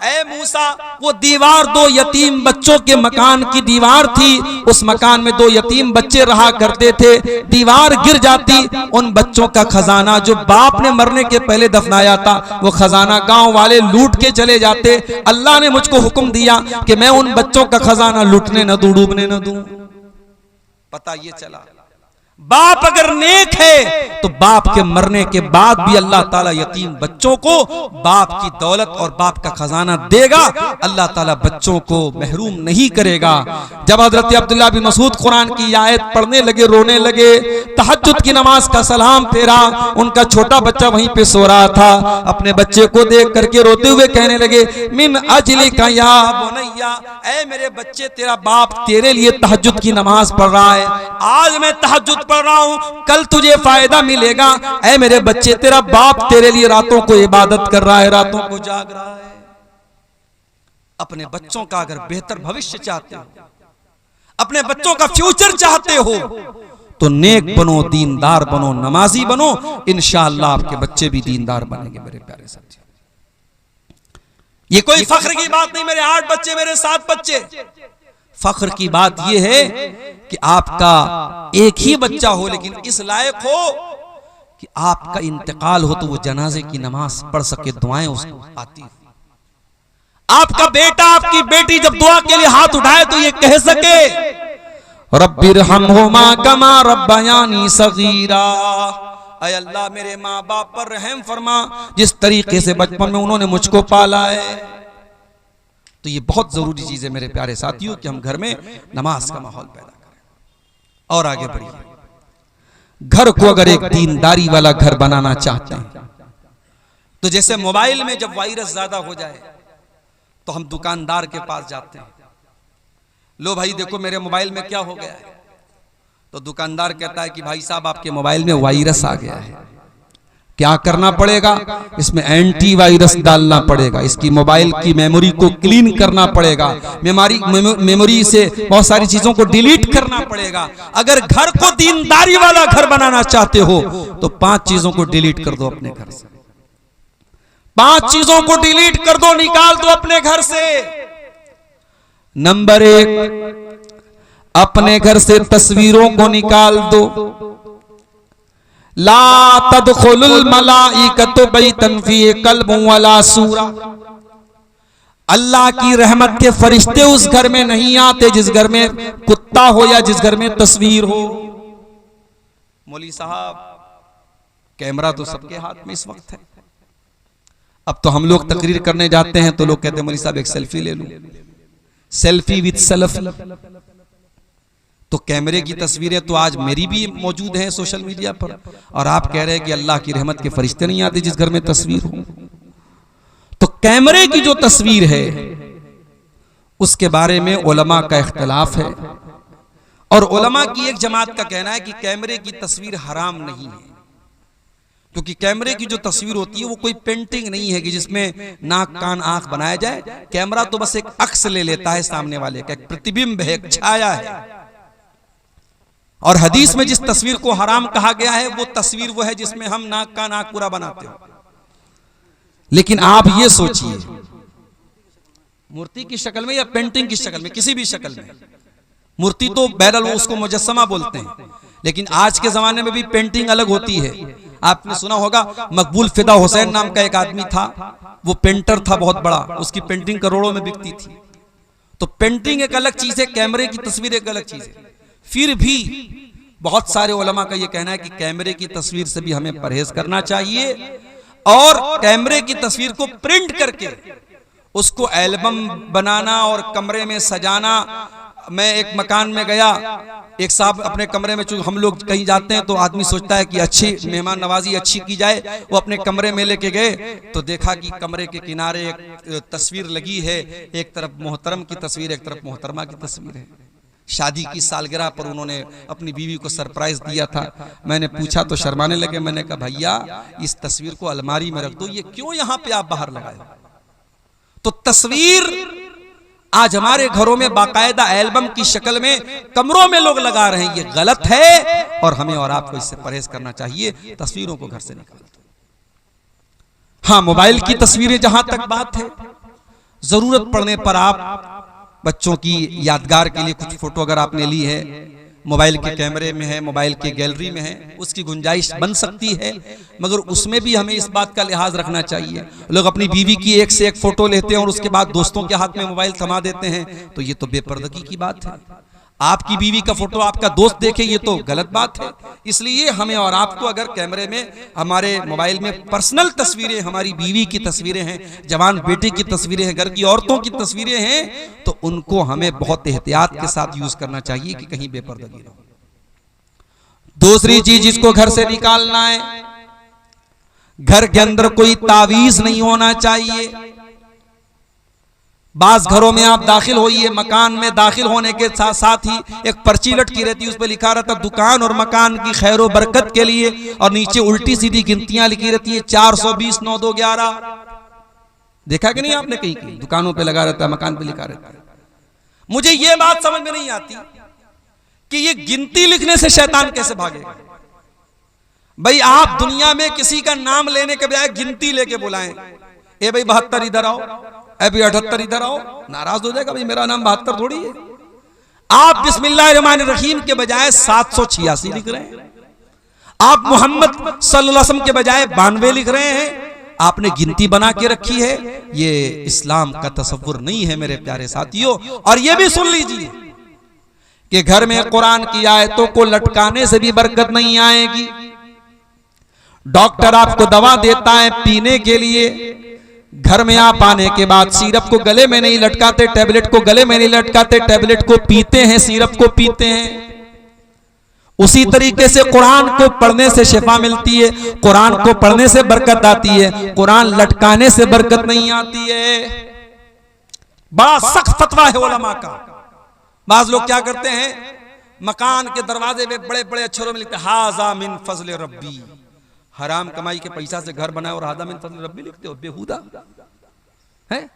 ऐ मूसा वो दीवार दो यतीम बच्चों के मकान की दीवार थी, उस मकान में दो यतीम बच्चे रहा करते थे, दीवार गिर जाती, उन बच्चों का खजाना जो बाप ने मरने के पहले दफनाया था वो खजाना गांव वाले लूट के चले जाते। अल्लाह ने मुझको हुक्म दिया कि मैं उन बच्चों का खजाना लूटने न दूं, डूबने न दूं। पता ये चला बाप अगर नेक है तो बाप के मरने के बाद भी अल्लाह ताला यतीम बच्चों को बाप की दौलत और बाप का खजाना देगा, अल्लाह ताला बच्चों को महरूम नहीं करेगा। जब हजरत अब्दुल्लाह बिन मसूद कुरान की आयत पढ़ने लगे, रोने लगे, तहज्जुद की नमाज का सलाम फेरा, उनका छोटा बच्चा वहीं पे सो रहा था, अपने बच्चे को देख करके रोते हुए कहने लगे मिन अजलिका या बुनैया, ऐ मेरे बच्चे तेरा बाप तेरे लिए तहज्जुद की नमाज पढ़ रहा है, आज मैं तहज्जुद पढ़ रहा हूं, कल तुझे फायदा मिलेगा। ऐ मेरे बच्चे तेरा बाप तेरे लिए रातों को इबादत कर रहा है, रातों को जाग रहा है। अपने बच्चों का अगर बेहतर भविष्य चाहते हो, अपने बच्चों का फ्यूचर चाहते हो तो नेक बनो, दीनदार बनो, नमाजी बनो, इंशाअल्लाह आपके बच्चे भी दीनदार बनेंगे। मेरे प्यारे साथियों, ये कोई फख्र की बात नहीं, मेरे 8 बच्चे, मेरे 7 बच्चे, फख्र की बात यह है कि आपका एक ही बच्चा हो लेकिन इस लायक हो कि आपका इंतकाल हो तो वो जनाजे की नमाज पढ़ सके, दुआएं उसको आती हो। आपका बेटा, आपकी बेटी जब दुआ के लिए हाथ उठाए तो ये कह सके रब्बिरहमहुमा कमा रब्बयानी सगीरा, ऐ अल्लाह मेरे माँ बाप पर रहम फरमा जिस तरीके से बचपन में उन्होंने मुझको पाला है। तो ये बहुत जरूरी चीज है मेरे प्यारे साथियों कि हम घर में नमाज का माहौल पैदा करें। और आगे बढ़िए, घर को अगर एक दीनदारी वाला घर बनाना चाहते हैं तो जैसे मोबाइल में जब वायरस ज्यादा हो जाए तो हम दुकानदार के पास जाते हैं, लो भाई देखो मेरे मोबाइल में क्या हो गया है, तो दुकानदार कहता है कि भाई साहब आपके मोबाइल में वायरस आ गया है, क्या करना पड़ेगा, इसमें एंटी वायरस डालना पड़ेगा, इसकी मोबाइल की मेमोरी को क्लीन करना पड़ेगा, मेमोरी से बहुत सारी चीजों को डिलीट करना पड़ेगा। अगर घर को दीनदारी वाला घर बनाना चाहते हो तो 5 चीजों को डिलीट कर दो अपने घर से, 5 चीजों को डिलीट कर दो, निकाल दो अपने घर से। नंबर 1, अपने घर से तस्वीरों को निकाल दो। ला तदखुलुल मलाइकतु बैतन फीहि कल्बुन वला सूरा, अल्लाह की रहमत के फरिश्ते उस घर में नहीं आते जिस घर में कुत्ता हो या जिस घर में तस्वीर हो। मौली साहब कैमरा तो सबके हाथ में इस वक्त है। अब तो हम लोग तकरीर करने जाते हैं तो लोग कहते हैं मौलवी साहब एक सेल्फी ले लूं, सेल्फी विद सेल्फी। तो कैमरे की तस्वीरें तो आज मेरी भी मौजूद हैं सोशल मीडिया पर, और आप कह रहे हैं कि अल्लाह की रहमत के फरिश्ते नहीं आते जिस घर में तस्वीर हो। तो कैमरे की जो तस्वीर है उसके बारे में उलमा का इख्तिलाफ है, और उलमा की एक जमात का कहना है कि कैमरे की तस्वीर हराम नहीं है, क्योंकि कैमरे की जो तस्वीर होती है वो कोई पेंटिंग नहीं है कि जिसमें नाक कान आंख बनाया जाए। कैमरा तो बस एक अक्स ले लेता है सामने वाले का, एक प्रतिबिंब है, एक छाया है। और हदीस में जिस तस्वीर को हराम कहा गया है वो तस्वीर वो है जिसमें हम नाक कान आंख पूरा बनाते हो। लेकिन आप ये सोचिए, मूर्ति की शक्ल में या पेंटिंग की शक्ल में, किसी भी शक्ल में, मूर्ति तो बहरहाल उसको मुजस्समा बोलते हैं, लेकिन आज के जमाने में भी पेंटिंग अलग होती है। आपने सुना होगा मकबूल फिदा हुसैन नाम का एक आदमी था, वो पेंटर था बहुत बड़ा, उसकी पेंटिंग करोड़ों में बिकती थी। तो पेंटिंग एक अलग चीज है, कैमरे की तस्वीर एक अलग चीज है। फिर भी बहुत सारे उलमा का ये कहना है कि कैमरे की तस्वीर से भी हमें परहेज करना चाहिए, और कैमरे की तस्वीर को प्रिंट करके उसको एल्बम बनाना और कमरे में सजाना। मैं एक मकान में गया, एक साहब अपने कमरे में, चूंकि हम लोग कहीं जाते हैं तो आदमी सोचता है कि अच्छी मेहमान नवाजी अच्छी की जाए, वो अपने कमरे में लेके गए तो देखा कि कमरे के किनारे एक तस्वीर लगी है, एक तरफ मोहतरम की तस्वीर, एक तरफ मोहतरमा की तस्वीर है। शादी की सालगिरह पर उन्होंने अपनी बीवी को सरप्राइज दिया था। मैंने पूछा तो शर्माने लगे। मैंने कहा भैया इस तस्वीर को अलमारी में रख दो, ये क्यों यहाँ पे आप बाहर लगाए? तो तस्वीर आज हमारे घरों में बाकायदा एल्बम की शक्ल में कमरों में लोग लगा रहे हैं, ये गलत है, और हमें और आपको इससे परहेज करना चाहिए। तस्वीरों को घर से निकाल दो। हाँ, मोबाइल की तस्वीरें जहां तक बात है, जरूरत पड़ने पर आप बच्चों की यादगार के लिए कुछ फोटो अगर आपने ली है, मोबाइल के कैमरे में है, मोबाइल के गैलरी में है, उसकी गुंजाइश बन सकती है, मगर उसमें भी हमें इस बात का लिहाज रखना चाहिए। लोग अपनी बीवी की एक से एक फोटो लेते हैं और उसके बाद दोस्तों के हाथ में मोबाइल थमा देते हैं, तो ये तो बेपर्दगी की बात है। आपकी बीवी का फोटो आपका दोस्त देखे, ये तो गलत बात है। इसलिए हमें और आपको अगर कैमरे में, हमारे मोबाइल में पर्सनल तस्वीरें, हमारी बीवी की तस्वीरें हैं, जवान बेटे की तस्वीरें हैं, घर की औरतों की तस्वीरें हैं, तो उनको हमें बहुत एहतियात के साथ यूज करना चाहिए कि कहीं बेपर्दगी ना हो। दूसरी चीज जिसको घर से निकालना है, घर के अंदर कोई तावीज नहीं होना चाहिए। बाज घरों में आप दाखिल होइए, मकान में दाखिल होने के साथ साथ ही एक पर्ची लटकी रहती है, उस पर लिखा रहता दुकान और मकान की खैर व बरकत के लिए, और नीचे उल्टी सीधी गिनतियां लिखी रहती है 420 9 2 11। देखा कि नहीं आपने? कहीं कहीं दुकानों पे लगा रहता है, मकान पे लिखा रहता है। मुझे ये बात समझ में नहीं आती कि ये गिनती लिखने से शैतान कैसे भागेगा। भाई आप दुनिया में किसी का नाम लेने के बजाय गिनती लेके बुलाएं, ए भाई 72 इधर आओ, अभी 78 इधर आओ, नाराज हो जाएगा, भाई मेरा नाम 72 थोड़ी है। आप बिस्मिल्लाहिर्रहमानिर्रहीम के बजाय 786 लिख रहे हैं, आप मोहम्मद सल्लल्लाहु अलैहि वसल्लम के बजाय 92 लिख रहे हैं, आपने गिनती बना के रखी है। ये इस्लाम का तसव्वुर नहीं है मेरे प्यारे साथियों। और ये भी सुन लीजिए कि घर में कुरान की आयतों को लटकाने से भी बरकत नहीं आएगी। डॉक्टर आपको दवा देता है पीने के लिए, घर में आप आने के बाद सिरप को गले में नहीं लटकाते, टैबलेट को गले में नहीं लटकाते, टैबलेट को पीते हैं, सिरप को पीते हैं। उसी तरीके से कुरान को पढ़ने से शिफा मिलती है, कुरान को पढ़ने से बरकत आती है, कुरान लटकाने से बरकत नहीं आती है। बड़ा सख्त फतवा है उलमा का। बाज लोग क्या करते हैं, मकान के दरवाजे में बड़े बड़े अक्षरों में लिखते हाजा मिन फजल रब्बी। हराम कमाई के पैसा से घर बनाए और हाजा मिन फजल रब्बी लिखते हो, बेहुदा है।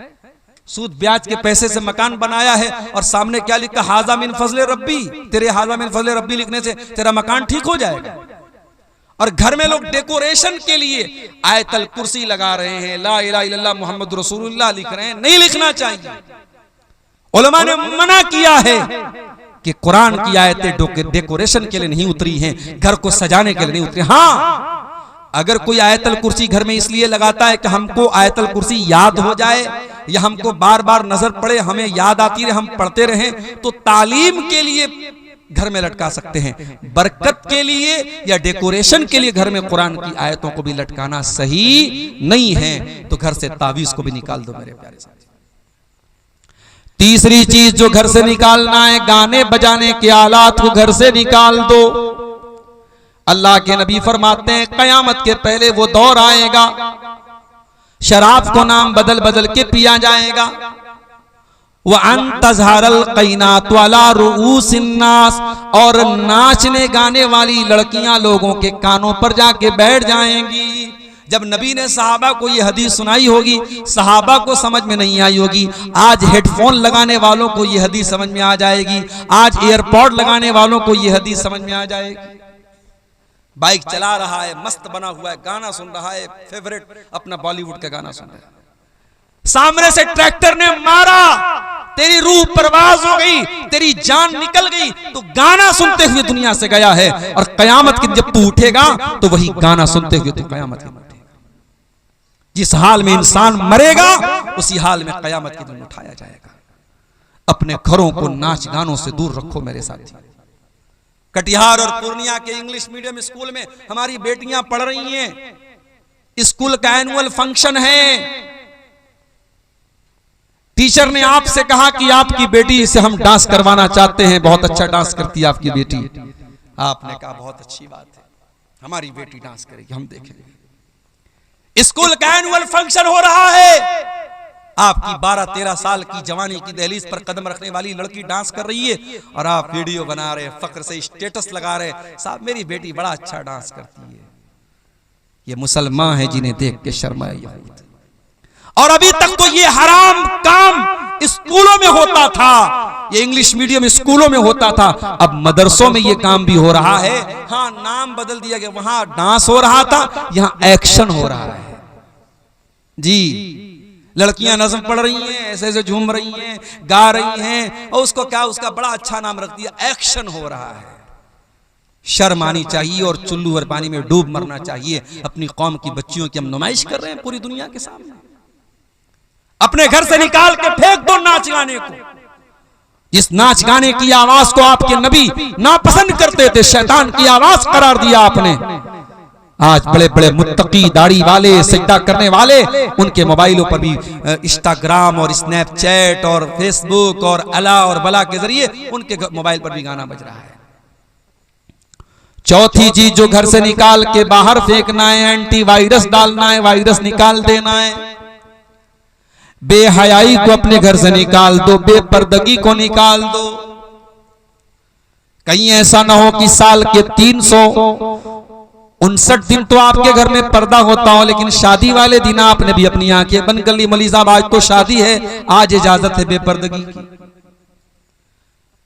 सूद ब्याज के पैसे से मकान बनाया है और सामने क्या लिखा, हाजा मिन फजल रब्बी। तेरे हाजा मिन फजल रब्बी लिखने से तेरा मकान ठीक हो जाएगा। और घर में लोग डेकोरेशन के लिए आयतल कुर्सी लगा रहे हैं, ला इलाहा इल्लल्लाह मुहम्मद रसूलुल्लाह लिख रहे हैं। नहीं लिखना चाहिए। उलमा ने मना किया है कि कुरान की आयतें डेकोरेशन के लिए नहीं उतरी हैं, घर को सजाने के लिए नहीं उतरी। हाँ, अगर कोई आयतल कुर्सी घर में इसलिए लगाता है कि हमको आयतल कुर्सी याद हो जाए या हमको बार बार नजर पड़े, हमें याद आती रहे, हम पढ़ते रहें, तो तालीम के लिए घर में लटका सकते हैं। बरकत के लिए या डेकोरेशन के लिए घर में कुरान की आयतों को भी लटकाना सही नहीं है। तो घर से तावीज को भी निकाल दो मेरे प्यारे साथी। तीसरी चीज जो घर से निकालना है, गाने बजाने के आलात को घर से निकाल दो। अल्लाह के नबी फरमाते हैं कयामत के पहले वो दौर आएगा, शराब को नाम बदल बदल के पिया जाएगा। और नाचने गाने वाली लड़कियां लोगों के कानों पर जाके बैठ जाएंगी। जब नबी ने सहाबा को ये हदीस सुनाई होगी, सहाबा को समझ में नहीं आई होगी। आज हेडफोन लगाने वालों को ये हदीस समझ में आ जाएगी, आज एयरपॉड लगाने वालों को ये हदीस समझ में आ जाएगी। बाइक चला रहा है, मस्त बना हुआ है, गाना सुन रहा है, फेवरेट अपना बॉलीवुड का गाना सुन रहा है, सामने से ट्रैक्टर ने मारा, तेरी रूह परवाज हो गई, तेरी जान निकल गई, तो गाना सुनते हुए दुनिया से गया है। और कयामत के दिन जब तू उठेगा तो वही गाना सुनते हुए तू कयामत के दिन उठेगा। जिस हाल में इंसान मरेगा उसी हाल में कयामत के दिन उठाया जाएगा। अपने घरों को नाच गानों से दूर रखो मेरे साथी। कटिहार और पूर्णिया के इंग्लिश मीडियम स्कूल में हमारी बेटियां पढ़ रही हैं, स्कूल का एनुअल फंक्शन है। टीचर ने आपसे कहा कि आपकी बेटी से हम डांस करवाना चाहते हैं, बहुत अच्छा डांस करती है आपकी बेटी। आपने कहा बहुत अच्छी बात है, हमारी बेटी डांस करेगी, हम देखेंगे। स्कूल का एनुअल फंक्शन हो रहा है, आपकी 12-13 साल की जवानी की दहलीज पर कदम रखने वाली लड़की डांस कर रही है और आप वीडियो बना रहे, फख्र से स्टेटस लगा रहे, साहब मेरी बेटी बड़ा अच्छा डांस करती है। ये मुसलमान है जिन्हें देख के शर्माए। और अभी तक तो ये हराम काम स्कूलों में होता था, ये इंग्लिश मीडियम स्कूलों में होता था, अब मदरसों में ये काम भी हो रहा है। हाँ, नाम बदल दिया गया, वहां डांस हो रहा था, यहां एक्शन हो रहा है जी। लड़कियां नज़्म पढ़ रही हैं, ऐसे ऐसे झूम रही हैं, गा रही हैं, और उसको क्या, उसका बड़ा अच्छा नाम रख दिया, एक्शन हो रहा है। शर्म आनी चाहिए और चुल्लू और पानी में डूब मरना चाहिए। अपनी कौम की बच्चियों की हम नुमाइश कर रहे हैं पूरी दुनिया के सामने। अपने घर से निकाल के फेंक दो नाच गाने को। जिस नाच गाने की आवाज को आपके नबी नापसंद करते थे, शैतान की आवाज करार दिया आपने। आज बड़े बड़े मुत्तकी दाढ़ी वाले, सजदा करने वाले, उनके मोबाइलों पर भी इंस्टाग्राम और स्नैपचैट और फेसबुक और अला और बला के जरिए उनके मोबाइल पर भी गाना बज रहा है। चौथी चीज जो घर से निकाल के बाहर फेंकना है, एंटीवायरस डालना है, वायरस निकाल देना है। बेहयाई को अपने घर से निकाल दो, बेपर्दगी को निकाल दो। कहीं ऐसा ना हो कि साल के 359 दिन तो आपके घर में पर्दा होता हो, लेकिन शादी वाले दिन आपने भी अपनी आंखें बंद कर ली। मौलवी साहब आज तो शादी है, आज इजाजत है बेपर्दगी की।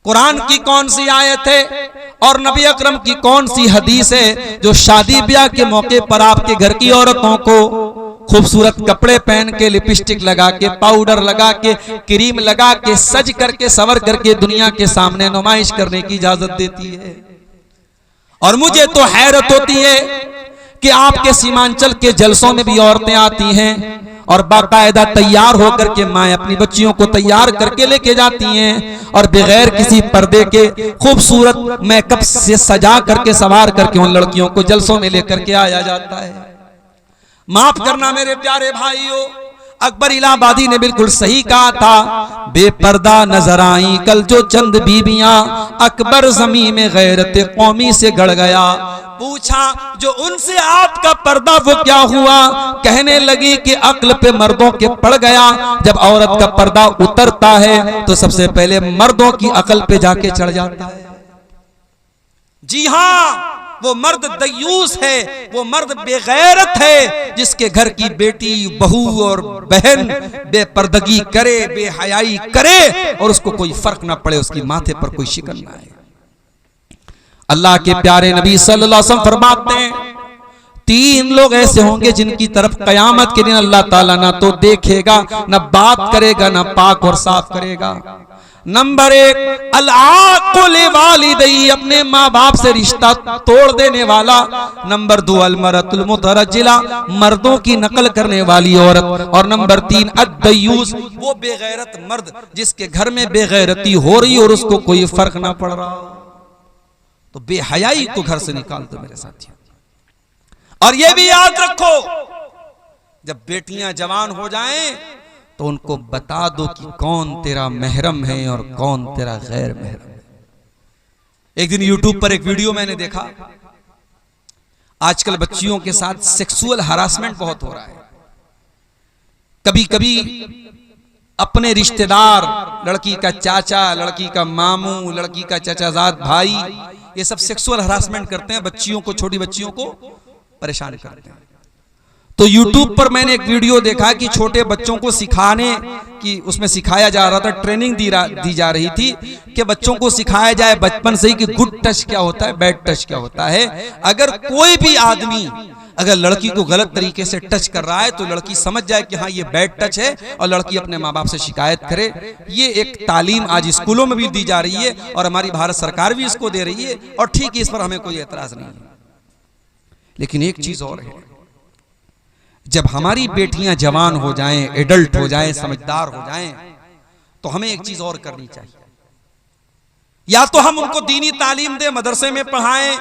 कुरान की कौन सी आयत है और नबी अकरम की कौन सी हदीस है जो शादी ब्याह के मौके पर आपके घर की औरतों को खूबसूरत कपड़े पहन के, लिपस्टिक लगा के, पाउडर लगा के, क्रीम लगा के, सज करके, सवर करके दुनिया के सामने नुमाइश करने की इजाजत देती है? और मुझे तो हैरत होती है कि आपके सीमांचल के जलसों में भी औरतें आती हैं और बाकायदा तैयार होकर के माएं अपनी बच्चियों को तैयार करके लेके जाती हैं और बगैर किसी पर्दे के खूबसूरत मेकअप से सजा करके, सवार करके उन लड़कियों को जलसों में लेकर के आया जाता है। माफ करना मेरे प्यारे भाइयों, अकबर इलाहाबादी ने बिल्कुल सही कहा था, बेपर्दा नजर आई कल जो चंद बीबियां, अकबर ज़मीन में गैरत कौमी से गड़ गया। पूछा जो उनसे आपका पर्दा वो क्या हुआ? कहने लगी कि अक्ल पे मर्दों के पड़ गया। जब औरत का पर्दा उतरता है तो सबसे पहले मर्दों की अक्ल पे जाके चढ़ जाता है। जी हाँ, वो मर्द दयूस है, वो मर्द बेगैरत है जिसके घर की बेटी, बहू और बहन बेपर्दगी करे, बेहयाई करे और उसको कोई फर्क ना पड़े, उसकी माथे पर कोई शिकन ना आए। अल्लाह के प्यारे नबी सल्लल्लाहु अलैहि वसल्लम फरमाते हैं 3 लोग ऐसे होंगे जिनकी तरफ कयामत के दिन अल्लाह ताला ना तो देखेगा, ना बात करेगा, ना पाक और साफ करेगा। नंबर 1 अल-आक़ुल वालिदैहि, अपने माँ बाप से रिश्ता तोड़ देने वाला। नंबर 2 अल-मरअतुल मुतरज्जिला, मर्दों की नकल करने वाली औरत। और नंबर 3 अद-दयूस, वो बेगैरत मर्द जिसके घर में बेगैरती हो रही और उसको कोई फर्क ना पड़ रहा। तो बेहयाई को घर से निकाल दो मेरे साथियों। और ये भी याद रखो, जब बेटियां जवान हो जाएं तो उनको बता दो कि कौन तेरा महरम है और कौन तेरा गैर महरम है। एक दिन यूट्यूब पर एक वीडियो मैंने देखा, आजकल बच्चियों के साथ सेक्सुअल हरासमेंट बहुत हो रहा है। कभी कभी अपने रिश्तेदार, लड़की का चाचा, लड़की का मामू, लड़की का चाचाजाद भाई, ये सब सेक्सुअल हरासमेंट करते हैं, बच्चियों को, छोटी बच्चियों को परेशान करते हैं। तो YouTube पर मैंने एक वीडियो देखा कि छोटे बच्चों को सिखाने की, उसमें सिखाया जा रहा था, ट्रेनिंग दी जा रही थी कि बच्चों को सिखाया जाए बचपन से ही कि गुड टच क्या होता है, बैड टच क्या होता है। अगर कोई भी आदमी अगर लड़की को गलत तरीके से टच कर रहा है तो लड़की समझ जाए कि हाँ ये बैड टच है, और लड़की अपने माँ बाप से शिकायत करे। ये एक तालीम आज स्कूलों में भी दी जा रही है और हमारी भारत सरकार भी इसको दे रही है, और ठीक है, इस पर हमें कोई एतराज नहीं है। लेकिन एक चीज और है, जब हमारी बेटियां जवान हो जाएं, एडल्ट हो जाएं, समझदार हो जाएं, तो हमें एक चीज और करनी चाहिए। या तो हम उनको दीनी तालीम दें, मदरसे में पढ़ाएं,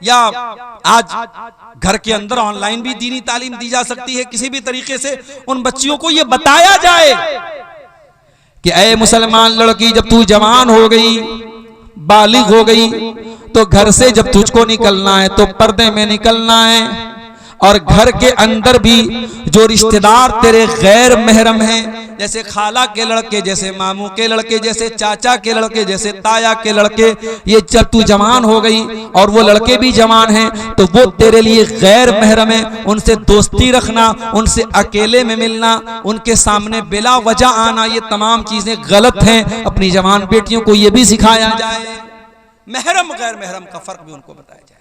या आज घर के अंदर ऑनलाइन भी दीनी तालीम दी जा सकती है। किसी भी तरीके से उन बच्चियों को यह बताया जाए कि ऐ मुसलमान लड़की, जब तू जवान हो गई, बालिग हो गई, तो घर से जब तुझको निकलना है तो पर्दे में निकलना है। और घर के अंदर भी जो रिश्तेदार तेरे गैर महरम हैं, जैसे खाला के लड़के, जैसे मामू के लड़के, जैसे चाचा के लड़के, जैसे ताया के लड़के, ये जब तू जवान हो गई और वो लड़के भी जवान हैं तो वो तेरे लिए गैर महरम है। उनसे दोस्ती रखना, उनसे अकेले में मिलना, उनके सामने बिला वजह आना, ये तमाम चीजें गलत हैं। अपनी जवान बेटियों को ये भी सिखाया जाए, महरम गैर महरम का फर्क भी उनको बताया जाए।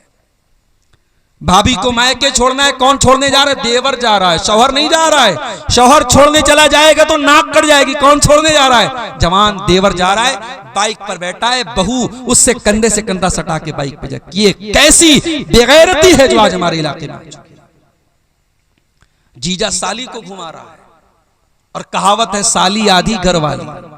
भाभी को मायके छोड़ना है, कौन छोड़ने जा रहा है? देवर जा रहा है, शौहर नहीं जा रहा है। शौहर छोड़ने चला जाएगा तो नाक कट जाएगी। कौन छोड़ने जा रहा है? जवान देवर जा रहा है, बाइक पर बैठा है, बहू उससे कंधे से कंधा सटा के बाइक पे जाए। ये कैसी बेगैरती है जो आज हमारे इलाके में। जीजा साली को घुमा रहा है, और कहावत है साली आधी घर वाली।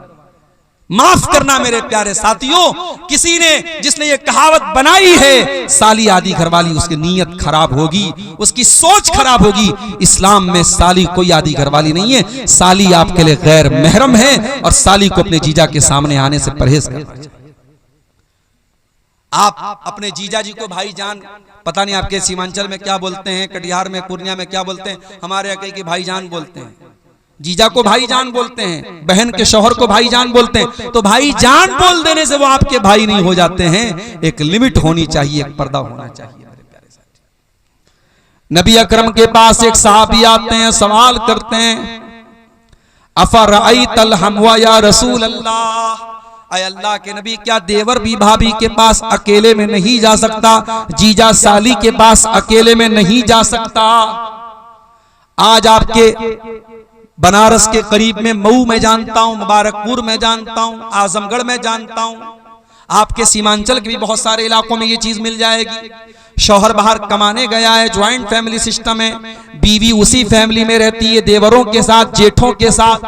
माफ करना मेरे प्यारे साथियों, किसी ने जिसने ये कहावत बनाई है साली आधी घरवाली, उसकी नीयत खराब होगी, उसकी सोच खराब होगी। इस्लाम में साली कोई आधी घरवाली नहीं है। साली आपके लिए गैर महरम है, और साली को अपने जीजा के सामने आने से परहेज करना चाहिए। आप अपने जीजा जी को भाईजान, पता नहीं आपके सीमांचल में क्या बोलते हैं, कटिहार में, पूर्णिया में क्या बोलते हैं, हमारे यहाँ के भाईजान बोलते हैं। जीजा को भाईजान बोलते हैं, बहन के शौहर को भाईजान बोलते हैं। तो भाईजान बोल देने से वो आपके भाई नहीं हो जाते हैं। एक लिमिट होनी चाहिए, एक पर्दा होना चाहिए मेरे प्यारे साथी। नबी अकरम के पास एक सहाबी आते हैं, सवाल करते हैं, अफरअयतल हमवा या रसूल अल्लाह, अय अल्लाह के नबी, क्या देवर भी भाभी के पास अकेले में नहीं जा सकता? जीजा साली के पास अकेले में नहीं जा सकता? आज आपके बनारस के करीब में मऊ में जानता हूं, मुबारकपुर में जानता हूं, आजमगढ़ में जानता हूं, आपके सीमांचल के भी बहुत सारे इलाकों में ये चीज मिल जाएगी। शौहर बाहर कमाने गया है, ज्वाइंट फैमिली सिस्टम है, बीवी उसी फैमिली में रहती है, देवरों के साथ, जेठों के साथ,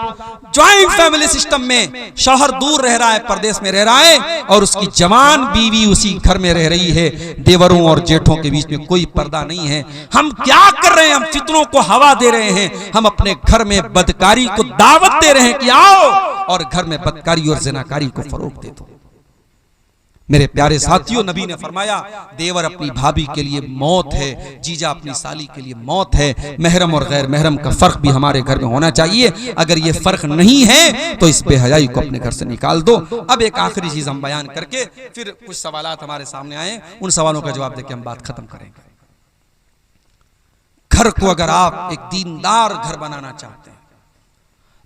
ज्वाइंट फैमिली सिस्टम में शौहर दूर रह रहा है, परदेश में रह रहा है, और उसकी जवान बीवी उसी घर में रह रही है। देवरों और जेठों के बीच में कोई पर्दा नहीं है। हम क्या कर रहे हैं? हम फितनों को हवा दे रहे हैं। हम अपने घर में बदकारी को दावत दे रहे हैं कि आओ, और घर में बदकारी और जिनाकारी को फरोग दे दो। मेरे प्यारे साथियों, नबी ने फरमाया देवर अपनी भाभी के लिए मौत है, जीजा अपनी साली के लिए मौत है। महरम और गैर महरम का फर्क भी हमारे घर में होना चाहिए। अगर ये फर्क नहीं है तो इस बेहयाई को अपने घर से निकाल दो। अब एक आखिरी चीज हम बयान करके फिर कुछ सवालात हमारे सामने आए, उन सवालों का जवाब देकर हम बात खत्म करेंगे। घर को अगर आप एक दीनदार घर बनाना चाहते हैं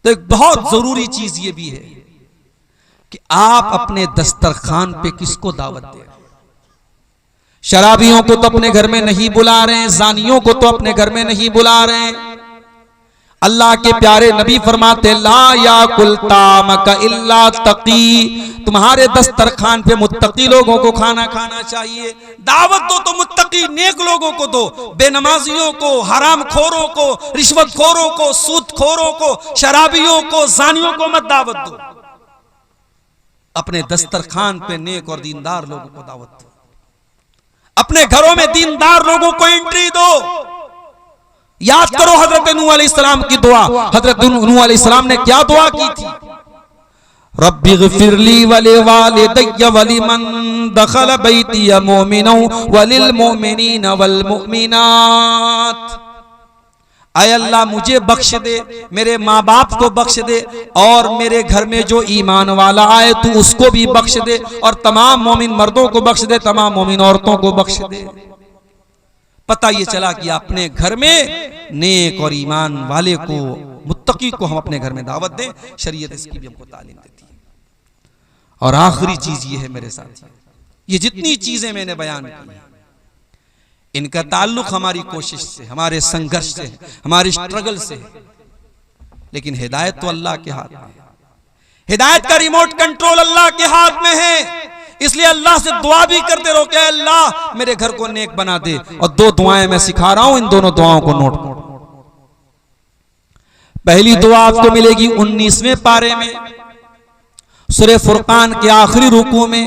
तो एक बहुत जरूरी चीज ये भी है कि आप अपने दस्तरखान पे किसको दावत दे रहे हैं। शराबियों को तो अपने घर में नहीं बुला रहे हैं, जानियों को तो अपने घर में नहीं बुला रहे हैं। अल्लाह के प्यारे नबी फरमाते ला याकुल तामक इल्ला तकी, तुम्हारे दस्तरखान पे मुत्तकी लोगों को खाना खाना चाहिए। दावत दो तो मुत्तकी नेक लोगों को दो, बेनमाजियों को, हराम खोरों को, रिश्वत खोरों को, सूद खोरों को, शराबियों को, जानियों को मत दावत दो। अपने दस्तरखान पे नेक और दीनदार लोगों को दावत दो। अपने घरों में दीनदार लोगों को एंट्री दो। याद करो हजरत नूह अलैहिस्सलाम की दुआ। हजरत नूह अलैहिस्सलाम ने क्या दुआ की थी? रब्बिग़फिरली वलिवालिदैया वलिमन दखल बैतिया मुमिनन वलिल मुमिनीना वल मुमिनात। आय अल्लाह मुझे बख्श दे, मेरे माँ बाप को बख्श दे, और मेरे घर में जो ईमान वाला आए तू उसको भी बख्श दे, और तमाम मोमिन मर्दों को बख्श दे, तमाम मोमिन औरतों को बख्श दे। पता ये चला कि अपने घर में नेक और ईमान वाले को, मुत्तकी को हम अपने घर में दावत दें। शरीयत इसकी भी हमको तालीम देती है। और आखिरी चीज ये है मेरे साथ, ये जितनी चीजें मैंने बयान की इनका ताल्लुक हमारी कोशिश से, हमारे संघर्ष से, हमारे स्ट्रगल से, लेकिन हिदायत तो अल्लाह के हाथ में है। हिदायत का रिमोट कंट्रोल अल्लाह के हाथ में है। इसलिए अल्लाह से दुआ भी करते रहो कि अल्लाह मेरे घर को नेक बना दे। और दो दुआएं मैं सिखा रहा हूं, इन दोनों दुआओं को नोट करो। पहली दुआ आपको मिलेगी 19वें पारे में, सूरह फुरकान के आखिरी रुकू में।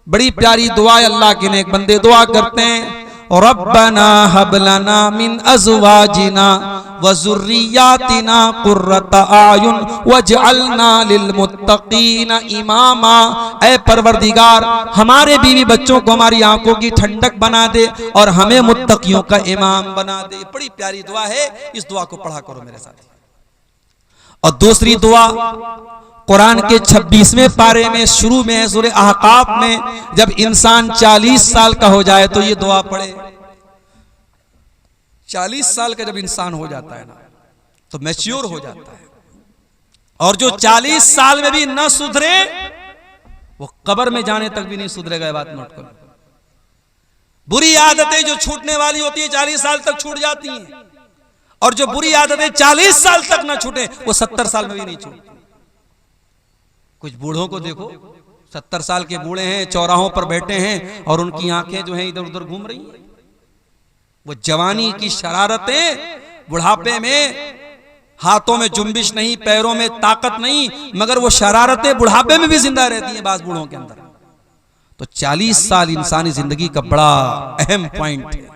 बड़ी प्यारी दुआ है, अल्लाह के नेक बंदे दुआ करते हैं, रब्बना हब लना मिन अज़वाजिना व ज़ुर्रिय्यातिना कुर्रता आयुन वजअलना लिलमुत्तक़ीना इमामा। ऐ परवरदिगार, हमारे बीवी बच्चों को हमारी आंखों की ठंडक बना दे और हमें मुत्तकियों का इमाम बना दे। बड़ी प्यारी दुआ है, इस दुआ को पढ़ा करो मेरे साथ। और दूसरी दुआ कुरान के 26वें पारे में शुरू में है, सूरह अहकाफ में, जब इंसान 40 साल का हो जाए तो ये दुआ पढ़े। 40 साल का जब इंसान हो जाता है ना, तो मैच्योर हो जाता है, और जो 40 साल में भी न सुधरे वो कब्र में जाने तक भी नहीं सुधरेगा। ये बात नोट करो। बुरी आदतें जो छूटने वाली होती है 40 साल तक छूट जाती हैं, और जो बुरी आदतें 40 साल तक ना छूटे वो 70 साल में भी नहीं छूटती। कुछ बूढ़ों को देखो, 70 साल के बूढ़े हैं, चौराहों पर बैठे हैं और उनकी आंखें जो हैं इधर उधर घूम रही हैं। वो जवानी की शरारतें, बुढ़ापे में हाथों में जुम्बिश नहीं, पैरों में ताकत नहीं, मगर वो शरारतें बुढ़ापे में भी जिंदा रहती हैं बास बूढ़ों के अंदर। तो 40 साल इंसानी जिंदगी का बड़ा अहम पॉइंट है।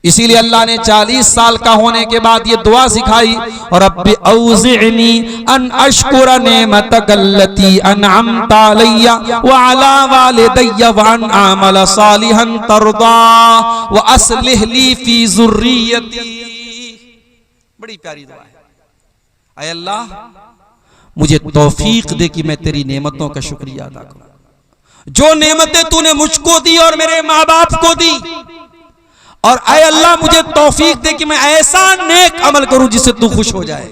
इसीलिए अल्लाह ने 40 साल का होने के बाद ये दुआ सिखाई, और रब्बी औज़िअनी अन अश्कुरा नेमतकल्लती अनअमता अलैया व अला वालिदैया व अन अअमला सालिहन तर्दा व अस्लिह ली फी ज़ुर्रियती। बड़ी प्यारी दुआ है। ऐ अल्लाह, मुझे तौफीक दे कि मैं तेरी नेमतों का शुक्रिया अदा करूं। जो नेमतें तूने मुझको दी और मेरे माँ बाप को दी, और ऐ अल्लाह मुझे तौफीक दे कि मैं ऐसा नेक अमल करूं जिससे तू खुश हो जाए।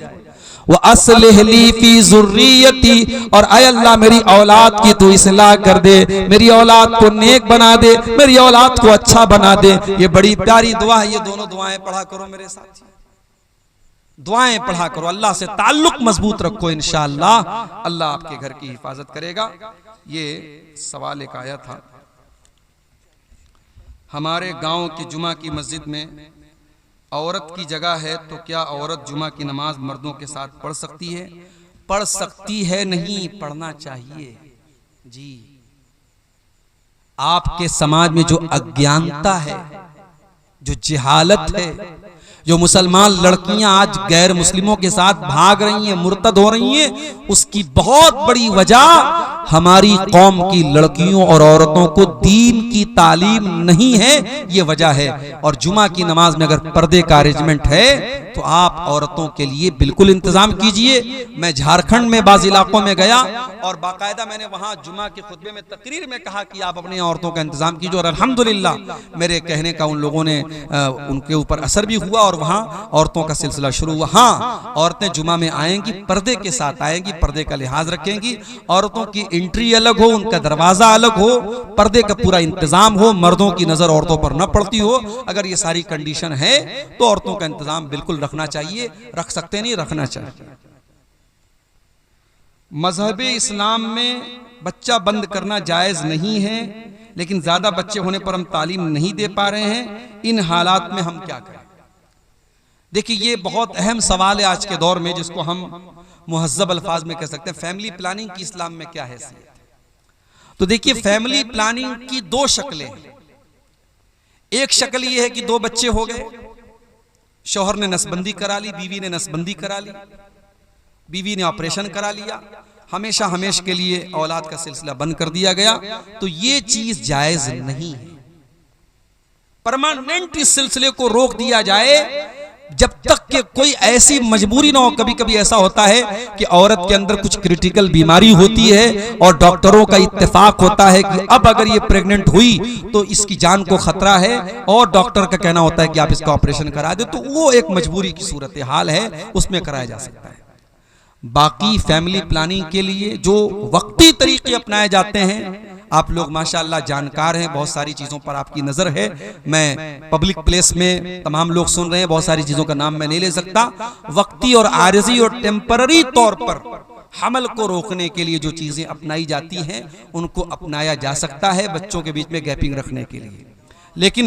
वो अस्लिह ली फी ज़ुर्रियती, और ऐ अल्लाह मेरी औलाद की तू इस्लाह कर दे, मेरी औलाद को नेक बना दे, मेरी औलाद को अच्छा बना दे। ये बड़ी प्यारी दुआ है। ये दोनों दुआएं पढ़ा करो मेरे साथ, दुआएं पढ़ा करो। अल्लाह से ताल्लुक मजबूत रखो, इंशाअल्लाह अल्लाह आपके घर की हिफाजत करेगा। ये सवाल एक आया था, हमारे गांव की जुमा की मस्जिद में औरत की जगह है, तो क्या औरत जुमा की नमाज मर्दों के साथ पढ़ सकती है? पढ़ सकती है नहीं, पढ़ना चाहिए जी। आपके समाज में जो अज्ञानता है, जो जहालत है, जो मुसलमान लड़कियां आज गैर मुस्लिमों के साथ भाग रही हैं, मुर्तद हो रही हैं, उसकी बहुत बड़ी वजह हमारी कौम की लड़कियों और औरतों को दीन की तालीम नहीं है, ये वजह है। और जुमा की नमाज में अगर पर्दे का अरेंजमेंट है तो आप औरतों के लिए बिल्कुल इंतजाम कीजिए। मैं झारखंड में बाज़ इलाकों में गया और बाकायदा मैंने वहां जुमा के खुतबे में तकरीर में कहा कि आप अपनी औरतों का इंतजाम कीजिए, और अल्हम्दुलिल्लाह मेरे कहने का उन लोगों ने उनके ऊपर असर भी हुआ और वहां औरतों का सिलसिला शुरू हुआ। हाँ, औरतें जुमा में आएंगी, पर्दे के साथ आएंगी, पर्दे का लिहाज रखेंगी, औरतों की एंट्री अलग हो, उनका दरवाजा अलग हो, पर्दे का पूरा इंतजाम हो, मर्दों की नजर औरतों पर न पड़ती हो। अगर ये सारी कंडीशन है तो औरतों का इंतजाम बिल्कुल रखना चाहिए। रख सकते नहीं, रखना चाहिए। मजहब इस्लाम में बच्चा बंद करना जायज नहीं है, लेकिन ज्यादा बच्चे होने पर हम तालीम नहीं दे पा रहे हैं, इन हालात में हम क्या करें? देखिए, ये बहुत अहम सवाल है आज के दौर में, जिसको हम मुहज्जब अल्फाज में कह सकते हैं फैमिली प्लानिंग की इस्लाम में क्या हैसियत है। तो देखिए, फैमिली प्लानिंग की दो शक्लें हैं। एक शक्ल ये है कि 2 बच्चे हो गए, शौहर ने नसबंदी करा ली, बीवी ने नसबंदी करा ली, बीवी ने ऑपरेशन करा लिया, हमेशा हमेशा के लिए औलाद का सिलसिला बंद कर दिया गया। तो ये चीज जायज नहीं है। परमानेंट इस सिलसिले को रोक दिया जाए जब तक कि कोई ऐसी मजबूरी ना हो। कभी कभी ऐसा होता है कि औरत के अंदर कुछ क्रिटिकल बीमारी होती है और डॉक्टरों का इत्तेफाक होता है कि अब अगर ये प्रेग्नेंट हुई तो इसकी जान को खतरा है, और डॉक्टर का कहना होता है कि आप इसका ऑपरेशन करा दे, तो वो एक मजबूरी की सूरत हाल है, उसमें कराया जा सकता है। बाकी फैमिली प्लानिंग के लिए जो वक्ती तरीके अपनाए जाते हैं, आप लोग माशाअल्लाह जानकार हैं, बहुत सारी चीज़ों पर आपकी नज़र है। मैं पब्लिक प्लेस में तमाम लोग सुन रहे हैं, बहुत सारी चीज़ों का नाम मैं नहीं ले सकता। वक्ती और आरजी और टेम्पररी तौर पर हमल को रोकने के लिए जो चीज़ें अपनाई जाती हैं उनको अपनाया जा सकता है बच्चों के बीच में गैपिंग रखने के लिए।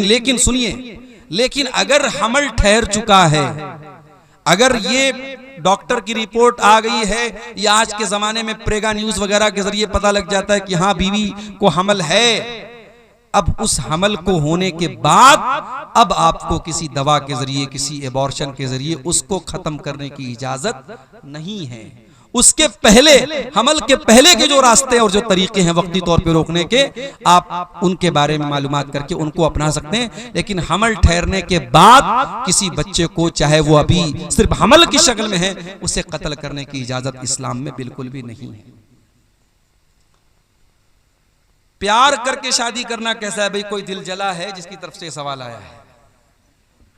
लेकिन सुनिए, लेकिन अगर हमल ठहर चुका है, अगर ये डॉक्टर की रिपोर्ट आ गई है या आज के जमाने में प्रेगा न्यूज वगैरह के जरिए पता लग जाता है कि हाँ बीवी को हमल है, अब उस हमल को होने के बाद अब आपको किसी दवा के जरिए, किसी एबॉर्शन के जरिए उसको खत्म करने की इजाजत नहीं है। उसके पहले, हमल के पहले के जो रास्ते और जो तरीके हैं वक्ती तौर पे रोकने के, आप उनके बारे में मालूमात करके उनको अपना सकते हैं। लेकिन हमल ठहरने के बाद किसी बच्चे को, चाहे वो अभी सिर्फ हमल की शक्ल में है, उसे कत्ल करने की इजाजत इस्लाम में बिल्कुल भी नहीं है। प्यार करके शादी करना कैसा है भाई? कोई दिल जला है जिसकी तरफ से सवाल आया है।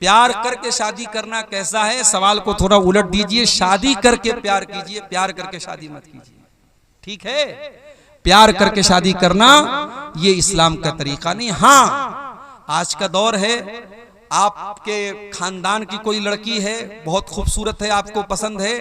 प्यार करके शादी करना कैसा है? सवाल को थोड़ा उलट दीजिए, शादी करके प्यार कीजिए, प्यार करके शादी मत कीजिए। ठीक है, प्यार करके शादी करना ये इस्लाम का तरीका नहीं। हाँ, आज का दौर है, आपके खानदान की कोई लड़की है, बहुत खूबसूरत है, आपको पसंद है,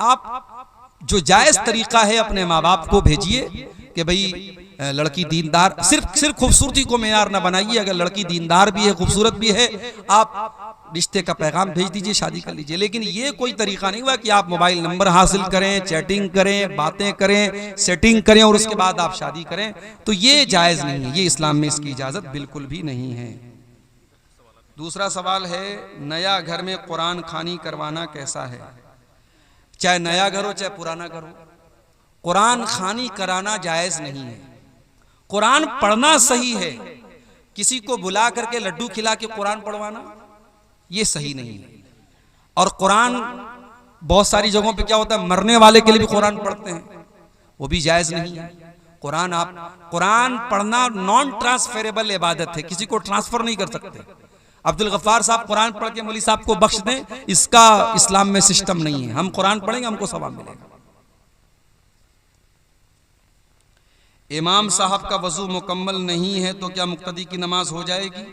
आप जो जायज तरीका है अपने माँ बाप को भेजिए कि भाई लड़की दीनदार, सिर्फ खूबसूरती को मेयार ना बनाइए। अगर लड़की दीनदार भी है, खूबसूरत भी है, आप रिश्ते का पैगाम भेज दीजिए, शादी कर लीजिए। लेकिन ये कोई तरीका नहीं हुआ कि आप मोबाइल नंबर हासिल करें, चैटिंग करें, बातें करें, सेटिंग करें और उसके बाद आप शादी करें, तो ये जायज नहीं है। ये इस्लाम में इसकी इजाजत बिल्कुल भी नहीं है। दूसरा सवाल है, नया घर में कुरान खानी करवाना कैसा है? चाहे नया घर हो चाहे पुराना घर हो, कुरान खानी कराना जायज नहीं है। कुरान पढ़ना सही है, किसी को बुला करके लड्डू खिला के कुरान पढ़वाना ये सही नहीं है। और कुरान बहुत सारी जगहों पे क्या होता है, मरने वाले के लिए भी कुरान पढ़ते हैं, वो भी जायज नहीं है। कुरान पढ़ना नॉन ट्रांसफरेबल इबादत है, किसी को ट्रांसफर नहीं कर सकते। अब्दुल गफ्फार साहब कुरान पढ़ के मौलवी साहब को बख्श दें, इसका इस्लाम में सिस्टम नहीं है। हम कुरान पढ़ेंगे, हमको सवाब मिलेगा। इमाम साहब का वजू मुकम्मल नहीं है तो क्या मुक्तदी की नमाज हो जाएगी?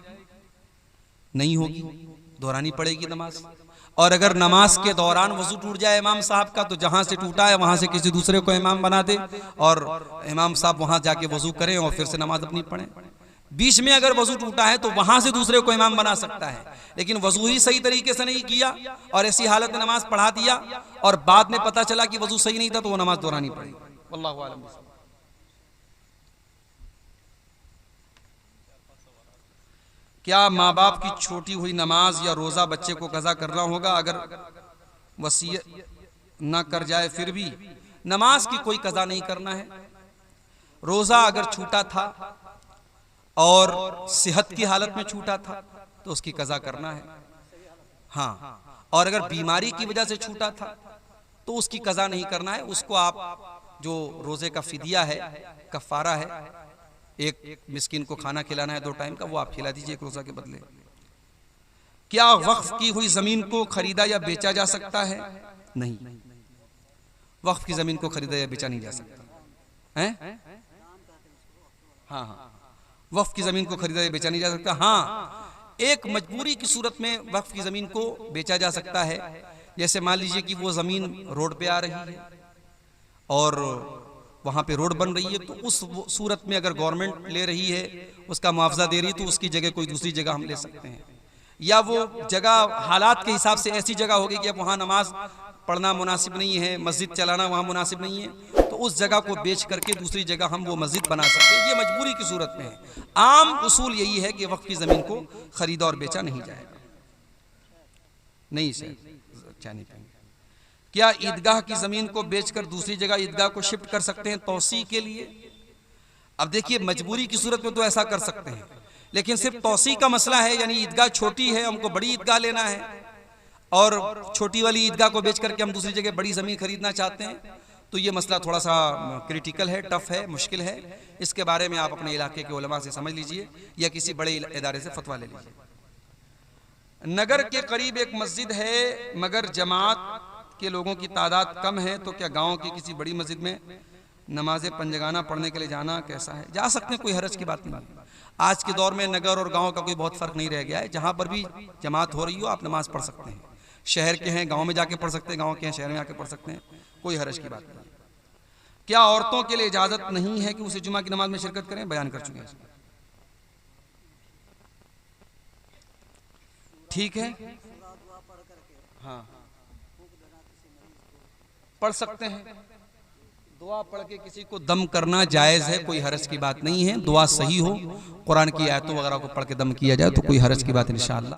नहीं होगी, दोहरानी पड़ेगी नमाज। और अगर नमाज के दौरान वजू टूट जाए इमाम साहब का, तो जहां से टूटा है वहां से किसी दूसरे को इमाम बना दे और इमाम साहब वहां जाके वजू करें और फिर से नमाज अपनी पढ़ें। बीच में अगर वजू टूटा है तो वहां से दूसरे को इमाम बना सकता है, लेकिन वजू ही सही तरीके से नहीं किया और ऐसी हालत में नमाज पढ़ा दिया और बाद में पता चला कि वजू सही नहीं था, तो वो नमाज दोहरानी पड़ेगी। वल्लाहु आलम। क्या माँ बाप की छोटी हुई नमाज या रोजा बच्चे को कज़ा करना होगा? अगर वसीयत न कर जाए फिर भी नमाज की कोई कज़ा नहीं करना है। रोजा अगर छूटा था और सेहत की हालत में छूटा था तो उसकी कज़ा करना है। हाँ, और अगर बीमारी की वजह से छूटा था तो उसकी कज़ा नहीं करना है। उसको आप जो रोजे का फिदिया है, कफ़ारा है, एक मिस्किन को खाना खिलाना है 2 टाइम का, वो आप खिला दीजिए एक रोजा के बदले। क्या वक्फ की हुई जमीन को खरीदा या बेचा जा सकता है? नहीं, वक्फ की जमीन को खरीदा या बेचा नहीं जा सकता है। हाँ, वक्फ की जमीन को खरीदा या बेचा नहीं जा सकता। हाँ, एक मजबूरी की सूरत में वक्फ की जमीन को बेचा जा सकता है। जैसे मान लीजिए कि वो जमीन रोड पे आ रही है और वहाँ पे रोड बन रही है, तो उस सूरत में अगर गवर्नमेंट ले रही है, उसका मुआवजा दे रही है, तो उसकी जगह कोई दूसरी जगह हम ले सकते हैं। या वो जगह हालात के हिसाब से ऐसी जगह होगी कि अब वहाँ नमाज पढ़ना मुनासिब नहीं है, मस्जिद चलाना वहाँ मुनासिब नहीं है, तो उस जगह को बेच करके दूसरी जगह हम वो मस्जिद बना सकते हैं। ये मजबूरी की सूरत में है। आम उसूल यही है कि वक्फ की ज़मीन को खरीदा और बेचा नहीं जाएगा। नहीं सर, चाय नहीं पाएंगे। क्या ईदगाह की ज़मीन को बेचकर दूसरी जगह ईदगाह को शिफ्ट कर सकते हैं तौसी के लिए? अब देखिए, मजबूरी की सूरत में तो ऐसा कर सकते हैं, लेकिन सिर्फ तौसी का मसला है, यानी ईदगाह छोटी है, हमको बड़ी ईदगाह लेना है और छोटी वाली ईदगाह को बेच करके हम दूसरी जगह बड़ी ज़मीन खरीदना चाहते हैं, तो ये मसला थोड़ा सा क्रिटिकल है, टफ है, मुश्किल है। इसके बारे में आप अपने इलाके के उलमा से समझ लीजिए या किसी बड़े इदारे से फतवा ले लीजिए। नगर के करीब एक मस्जिद है मगर जमात के लोगों की तादाद कम है, तो क्या गाँव की किसी बड़ी मस्जिद में नमाज पंजगाना पढ़ने के लिए जाना कैसा है? जा सकते हैं, कोई हरज की बात नहीं। आज के दौर में नगर और गांव का कोई बहुत फर्क नहीं रह गया है। जहां पर भी जमात हो रही हो आप नमाज पढ़ सकते हैं। शहर के हैं गांव में जाके पढ़ सकते हैं, गांव के हैं शहर में आके पढ़ सकते हैं, कोई हरज की बात नहीं। क्या औरतों के लिए इजाजत नहीं है कि उसे जुमा की नमाज में शिरकत करें? बयान कर चुके हैं। ठीक है, हाँ पढ़ सकते हैं। दुआ पढ़ के किसी को दम करना जायज़ है, कोई हरज की बात नहीं है। दुआ सही हो, कुरान की आयतों वगैरह को पढ़ के दम किया जाए तो कोई हरज की बात इंशाअल्लाह